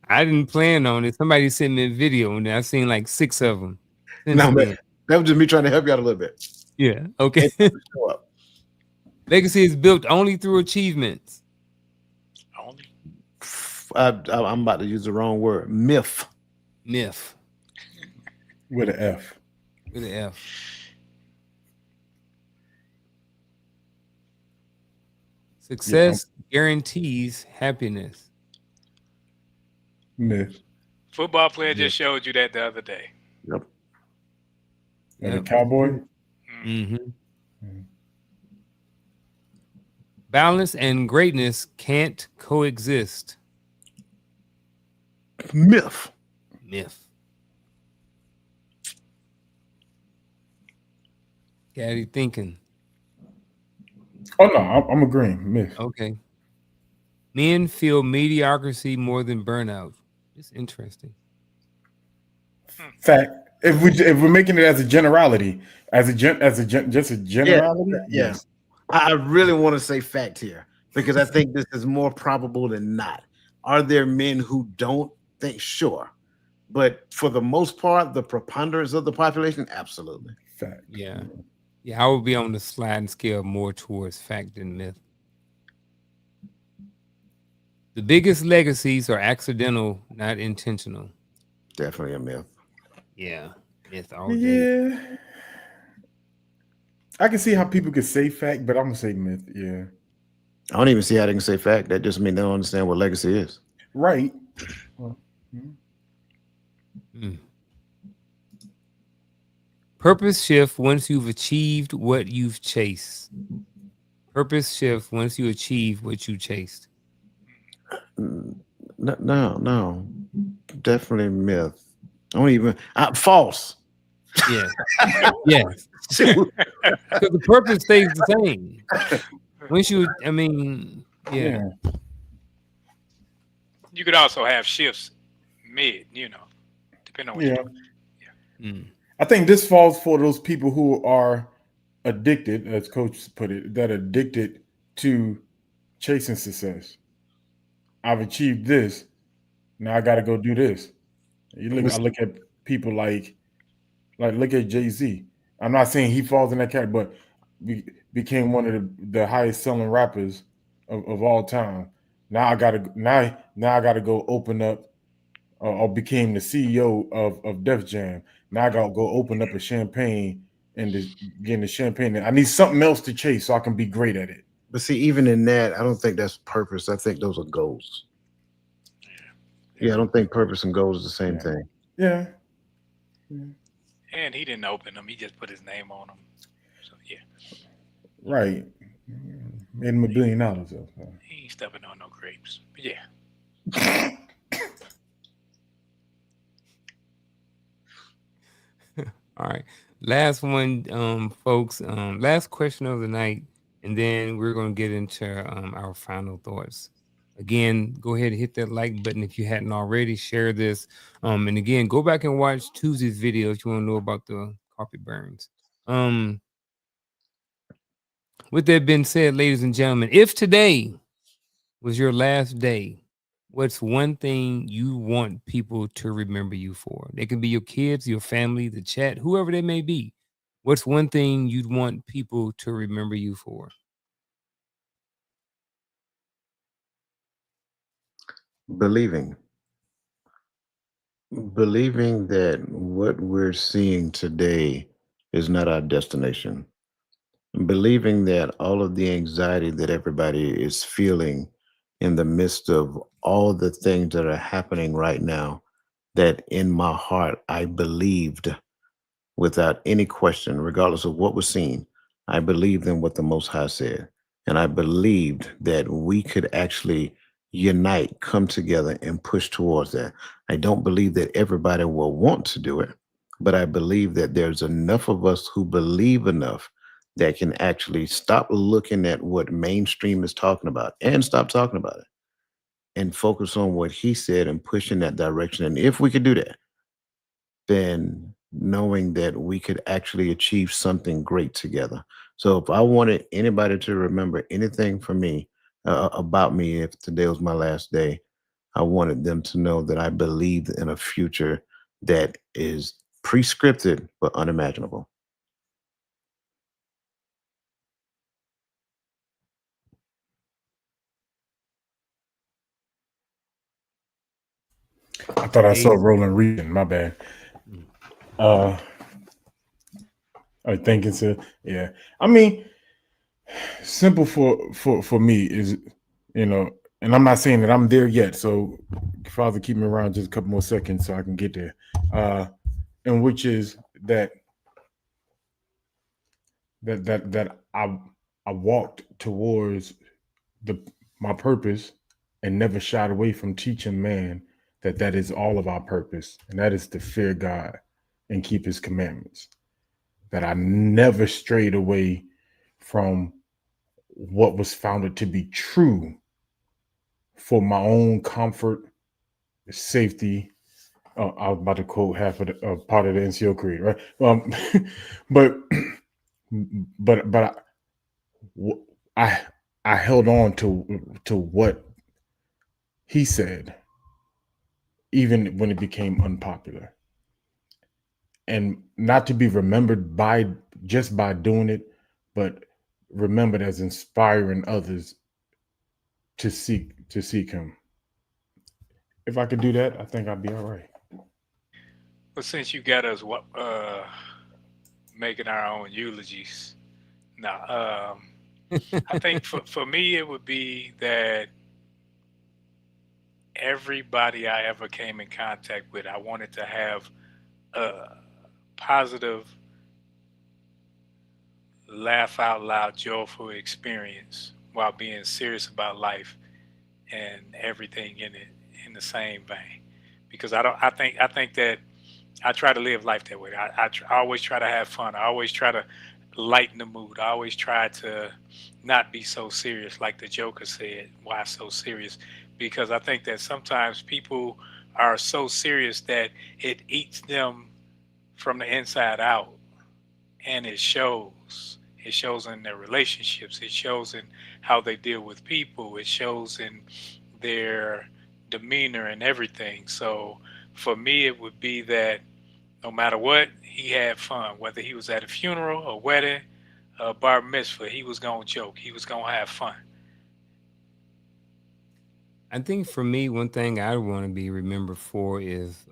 I didn't plan on it. Somebody sent me a video, and I've seen like 6 of them. No, man, that was just me trying to help you out a little bit. Yeah. Okay. Show up. Legacy is built only through achievements. Only. I'm about to use the wrong word. Myth. Myth with an F. with an F. Success guarantees happiness. Myth. Football player just showed you that the other day. Yep. And a Yep. cowboy. Mm-hmm. Balance and greatness can't coexist. Myth. Myth. Caddy thinking. Oh no, I'm agreeing. Myth. Okay. Men feel mediocrity more than burnout. It's interesting. Fact. If we're making it as a generality, just a generality, Yes. I really want to say fact here because I think this is more probable than not. Are there men who don't think? Sure. But for the most part, the preponderance of the population, absolutely. Fact. Yeah. Yeah, I would be on the sliding scale more towards fact than myth. The biggest legacies are accidental, not intentional. Definitely a myth. Yeah. Myth all day. Yeah. I can see how people could say fact, but I'm gonna say myth. Yeah. I don't even see how they can say fact. That just means they don't understand what legacy is. Right. Purpose shift once you've achieved what you've chased. Purpose shift once you achieve what you chased. No. Definitely myth. I don't even false. Yeah. Yes. Because the purpose stays the same. Once you, I mean, yeah. You could also have shifts mid, depending on what you're doing. I think this falls for those people who are addicted, as Coach put it, that are addicted to chasing success. I've achieved this. Now I got to go do this. I look at people like look at Jay-Z. I'm not saying he falls in that category, but became one of the highest selling rappers of all time. Now I gotta go open up or became the CEO of Def Jam. Now I gotta go open up a champagne and getting the champagne. I need something else to chase so I can be great at it. But see, even in that, I don't think that's purpose. I think those are goals. Yeah, I don't think purpose and goals is the same thing. Yeah. And he didn't open them. He just put his name on them. So, yeah. Right. Made him $1 billion. So. He ain't stepping on no grapes. But yeah. All right. Last one, folks. Last question of the night, and then we're going to get into our final thoughts. Again, go ahead and hit that like button if you hadn't already. Share this. And again, go back and watch Tuesday's video if you want to know about the carpet burns. With that being said, ladies and gentlemen, if today was your last day, what's one thing you want people to remember you for? They can be your kids, your family, the chat, whoever they may be. What's one thing you'd want people to remember you for? Believing that what we're seeing today is not our destination. Believing that all of the anxiety that everybody is feeling in the midst of all the things that are happening right now, that in my heart, I believed without any question, regardless of what was seen, I believed in what the Most High said. And I believed that we could actually unite, come together, and push towards that. I don't believe that everybody will want to do it, but I believe that there's enough of us who believe enough that can actually stop looking at what mainstream is talking about and stop talking about it and focus on what he said and push in that direction. And if we could do that, then knowing that we could actually achieve something great together. So if I wanted anybody to remember anything from me about me, if today was my last day, I wanted them to know that I believed in a future that is pre-scripted but unimaginable. I thought I saw Hey, Roland reading. My bad. Uh, I think it's yeah. I mean, simple for me is, you know, and I'm not saying that I'm there yet. So, Father, keep me around just a couple more seconds so I can get there. And which is that I walked towards the my purpose and never shied away from teaching man that is all of our purpose, and that is to fear God and keep His commandments. That I never strayed away from what was founded to be true for my own comfort, safety. I was about to quote half of the part of the NCO creed, right? But but I I held on to what he said, even when it became unpopular, and not to be remembered by just by doing it, but remembered as inspiring others to seek him. If I could do that, I think I'd be all right. But since you got us making our own eulogies, now I think for me it would be that everybody I ever came in contact with, I wanted to have a positive, laugh out loud, joyful experience while being serious about life and everything in it in the same vein. Because I don't, I think that I try to live life that way. I always try to have fun. I always try to lighten the mood. I always try to not be so serious, like the Joker said. Why so serious? Because I think that sometimes people are so serious that it eats them from the inside out, and it shows. It shows in their relationships. It shows in how they deal with people. It shows in their demeanor and everything. So for me, it would be that no matter what, he had fun. Whether he was at a funeral, a wedding, a bar mitzvah, he was gonna joke. He was gonna have fun. I think for me, one thing I want to be remembered for is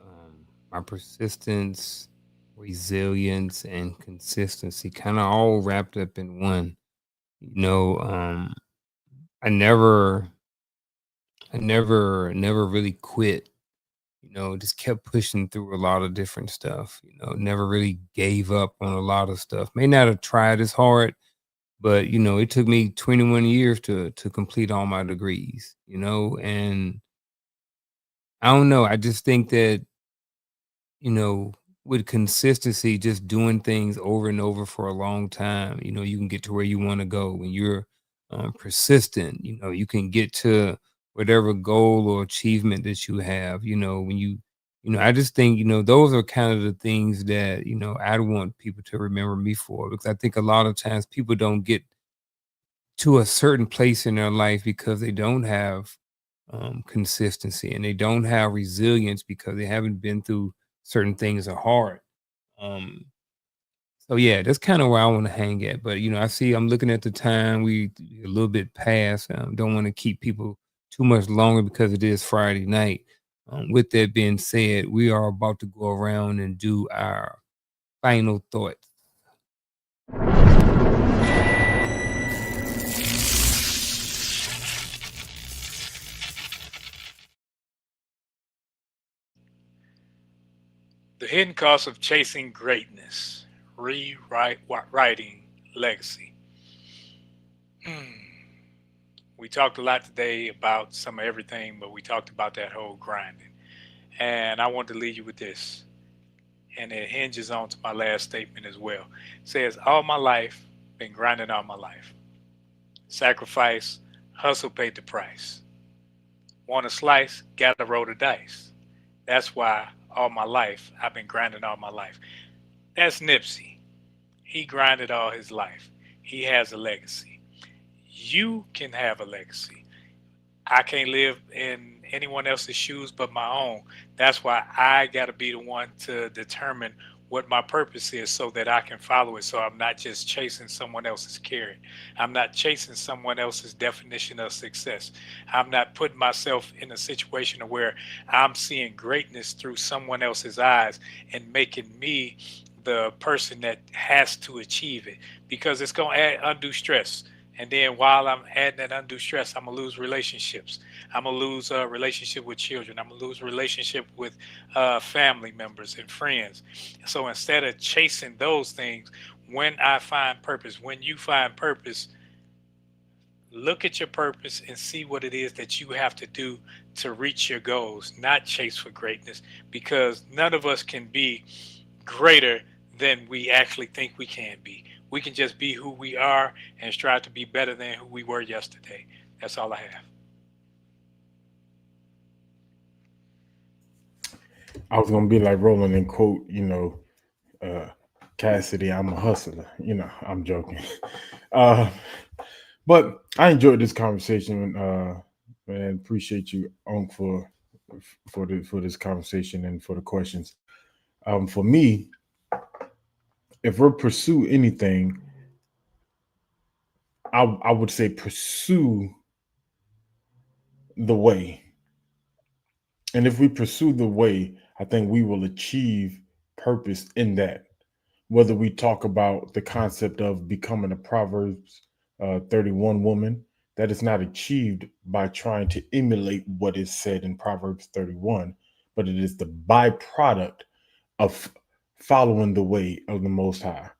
my persistence, resilience, and consistency, kind of all wrapped up in one. You know, I never really quit. You know, just kept pushing through a lot of different stuff. You know, never really gave up on a lot of stuff. May not have tried as hard, but you know, it took me 21 years to complete all my degrees. You know, and I don't know. I just think that, you know, with consistency, just doing things over and over for a long time, you know, you can get to where you want to go. When you're persistent, you know, you can get to whatever goal or achievement that you have. You know, when you know, I just think, you know, those are kind of the things that, you know, I want people to remember me for, because I think a lot of times people don't get to a certain place in their life because they don't have consistency, and they don't have resilience because they haven't been through certain things are hard. Um, so yeah, that's kind of where I want to hang at. But you know, I'm looking at the time, we a little bit past. Don't want to keep people too much longer because it is Friday night. With that being said, we are about to go around and do our final thoughts. The hidden cost of chasing greatness, rewriting legacy. Hmm. We talked a lot today about some of everything, but we talked about that whole grinding. And I want to leave you with this, and it hinges on to my last statement as well. It says, all my life, been grinding all my life. Sacrifice, hustle paid the price. Want a slice, gotta roll the dice. That's why all my life, I've been grinding all my life. That's Nipsey. He grinded all his life. He has a legacy. You can have a legacy. I can't live in anyone else's shoes but my own. That's why I got to be the one to determine what my purpose is so that I can follow it. So I'm not just chasing someone else's carrot. I'm not chasing someone else's definition of success. I'm not putting myself in a situation where I'm seeing greatness through someone else's eyes and making me the person that has to achieve it, because it's going to add undue stress. And then while I'm adding that undue stress, I'm going to lose relationships. I'm going to lose a relationship with children. I'm going to lose a relationship with family members and friends. So instead of chasing those things, when I find purpose, when you find purpose, look at your purpose and see what it is that you have to do to reach your goals, not chase for greatness, because none of us can be greater than we actually think we can be. We can just be who we are and strive to be better than who we were yesterday. That's all I have. I was gonna be like Roland and quote, Cassidy, I'm a hustler. I'm joking. But I enjoyed this conversation. Man, appreciate you, Unc, for this conversation and for the questions. For me, if we're pursue anything, I would say pursue the way. And if we pursue the way, I think we will achieve purpose in that. Whether we talk about the concept of becoming a Proverbs 31 woman, that is not achieved by trying to emulate what is said in Proverbs 31, but it is the byproduct of following the way of the Most High.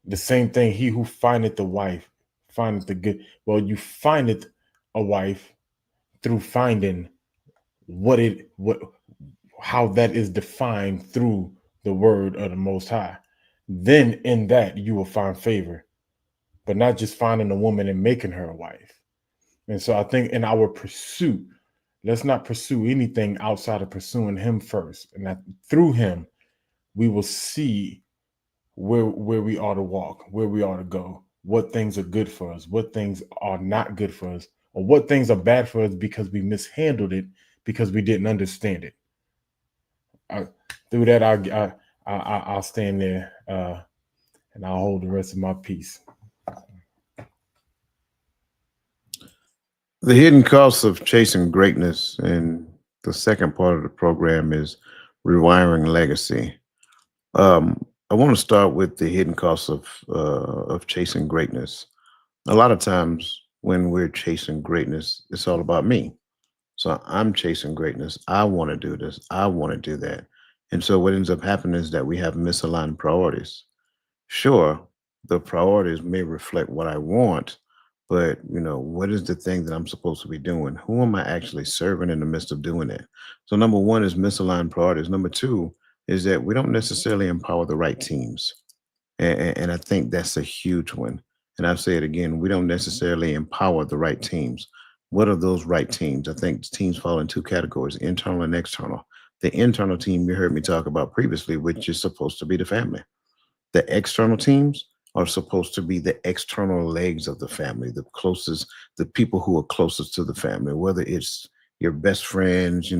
The same thing, he who findeth the wife findeth the good. Well, you findeth a wife through finding how that is defined through the word of the Most High. Then in that you will find favor, but not just finding a woman and making her a wife. And so I think in our pursuit, let's not pursue anything outside of pursuing him first. And that through him, we will see where we ought to walk, where we ought to go, what things are good for us, what things are not good for us, or what things are bad for us because we mishandled it, because we didn't understand it. Through that, I'll stand there and I'll hold the rest of my peace. The hidden costs of chasing greatness, and the second part of the program is rewiring legacy. I want to start with the hidden costs of chasing greatness. A lot of times when we're chasing greatness, it's all about me. So I'm chasing greatness. I want to do this. I want to do that. And so what ends up happening is that we have misaligned priorities. Sure, the priorities may reflect what I want, but what is the thing that I'm supposed to be doing? Who am I actually serving in the midst of doing that? So number one is misaligned priorities. Number two is that we don't necessarily empower the right teams. And I think that's a huge one. And I'll say it again, we don't necessarily empower the right teams. What are those right teams? I think teams fall in two categories, internal and external. The internal team you heard me talk about previously, which is supposed to be the family. The external teams are supposed to be the external legs of the family, the people who are closest to the family, whether it's your best friends,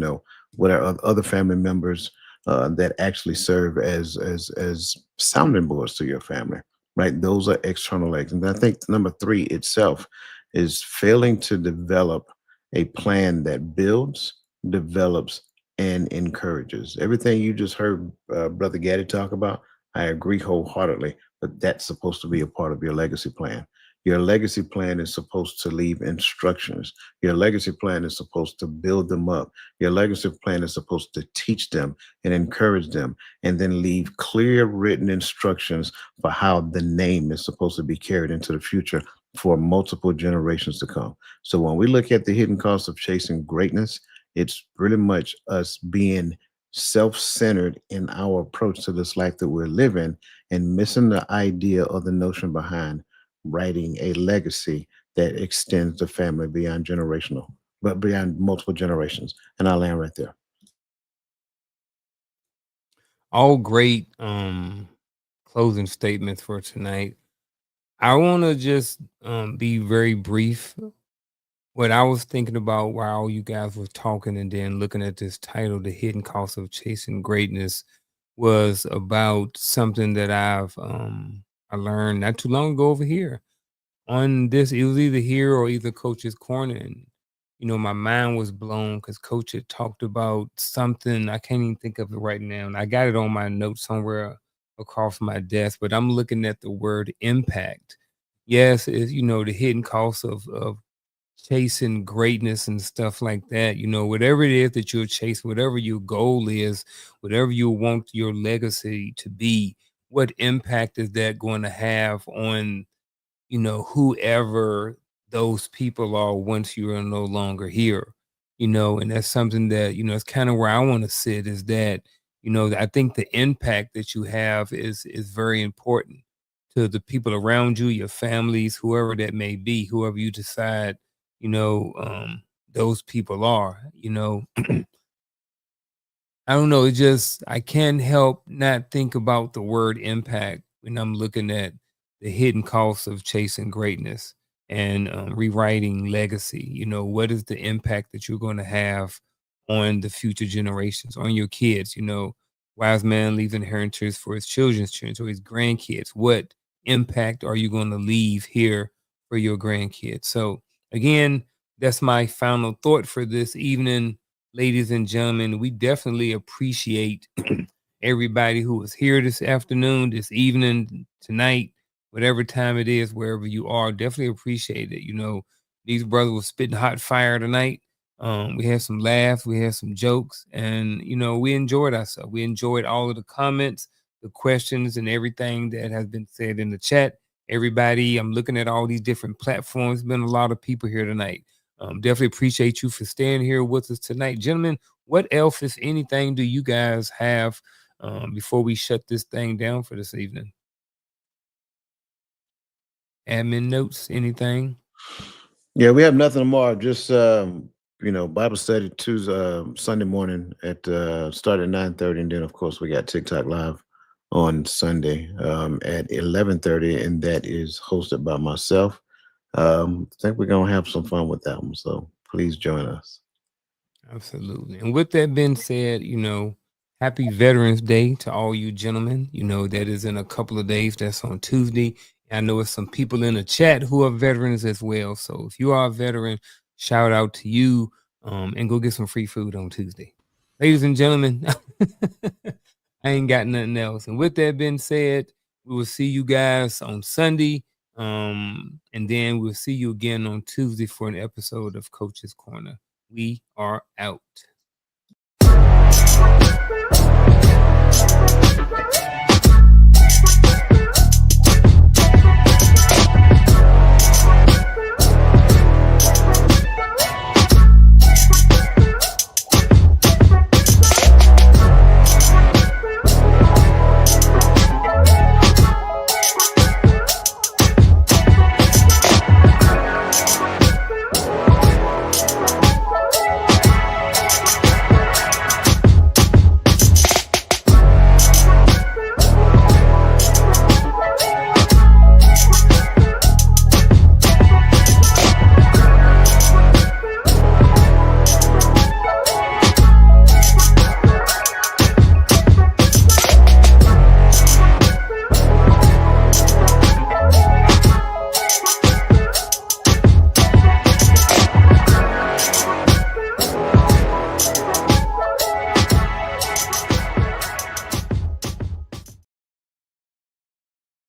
what are other family members that actually serve as sounding boards to your family, right? Those are external legs. And I think number three itself is failing to develop a plan that builds, develops, and encourages. Everything you just heard Brother Gaddy talk about, I agree wholeheartedly, but that's supposed to be a part of your legacy plan. Your legacy plan is supposed to leave instructions. Your legacy plan is supposed to build them up. Your legacy plan is supposed to teach them and encourage them, and then leave clear written instructions for how the name is supposed to be carried into the future for multiple generations to come. So when we look at the hidden cost of chasing greatness, it's really much us being self-centered in our approach to this life that we're living and missing the idea or the notion behind writing a legacy that extends the family beyond generational, but beyond multiple generations. And I'll land right there. All great closing statements for tonight. I want to just be very brief. What I was thinking about while you guys were talking and then looking at this title, The Hidden Cost of Chasing Greatness, was about something that I learned not too long ago over here on this. It was either here or either Coach's Corner. And, my mind was blown because Coach had talked about something. I can't even think of it right now. And I got it on my notes somewhere across my desk, but I'm looking at the word impact. Yes, it's, the hidden cost of chasing greatness and stuff like that. Whatever it is that you're chasing, whatever your goal is, whatever you want your legacy to be, what impact is that going to have on, whoever those people are once you are no longer here? And that's something that, it's kind of where I want to sit, is that, I think the impact that you have is very important to the people around you, your families, whoever that may be, whoever you decide, those people are. I don't know. It just, I can't help not think about the word impact when I'm looking at the hidden costs of chasing greatness and rewriting legacy. What is the impact that you're going to have on the future generations, on your kids? Wise man leaves inheritance for his children's children or his grandkids. What impact are you going to leave here for your grandkids? So again, that's my final thought for this evening, ladies and gentlemen. We definitely appreciate everybody who was here this afternoon, this evening, tonight, whatever time it is, wherever you are. Definitely appreciate it. These brothers were spitting hot fire tonight. We had some laughs, we had some jokes, and we enjoyed ourselves. We enjoyed all of the comments, the questions, and everything that has been said in the chat. Everybody, I'm looking at all these different platforms. Been a lot of people here tonight. Definitely appreciate you for staying here with us tonight. Gentlemen, what else, if anything, do you guys have before we shut this thing down for this evening? Admin notes, anything? Yeah, we have nothing more. Just Bible study Tuesday, Sunday morning at start at 9:30, and then of course we got TikTok live on Sunday at 11:30, and that is hosted by myself. I think we're gonna have some fun with that one, so please join us. Absolutely. And with that being said, happy Veterans Day to all you gentlemen. That is in a couple of days. That's on Tuesday. I know it's some people in the chat who are veterans as well. So if you are a veteran, shout out to you, and go get some free food on Tuesday. Ladies and gentlemen, I ain't got nothing else. And with that being said, we will see you guys on Sunday. And then we'll see you again on Tuesday for an episode of Coach's Corner. We are out.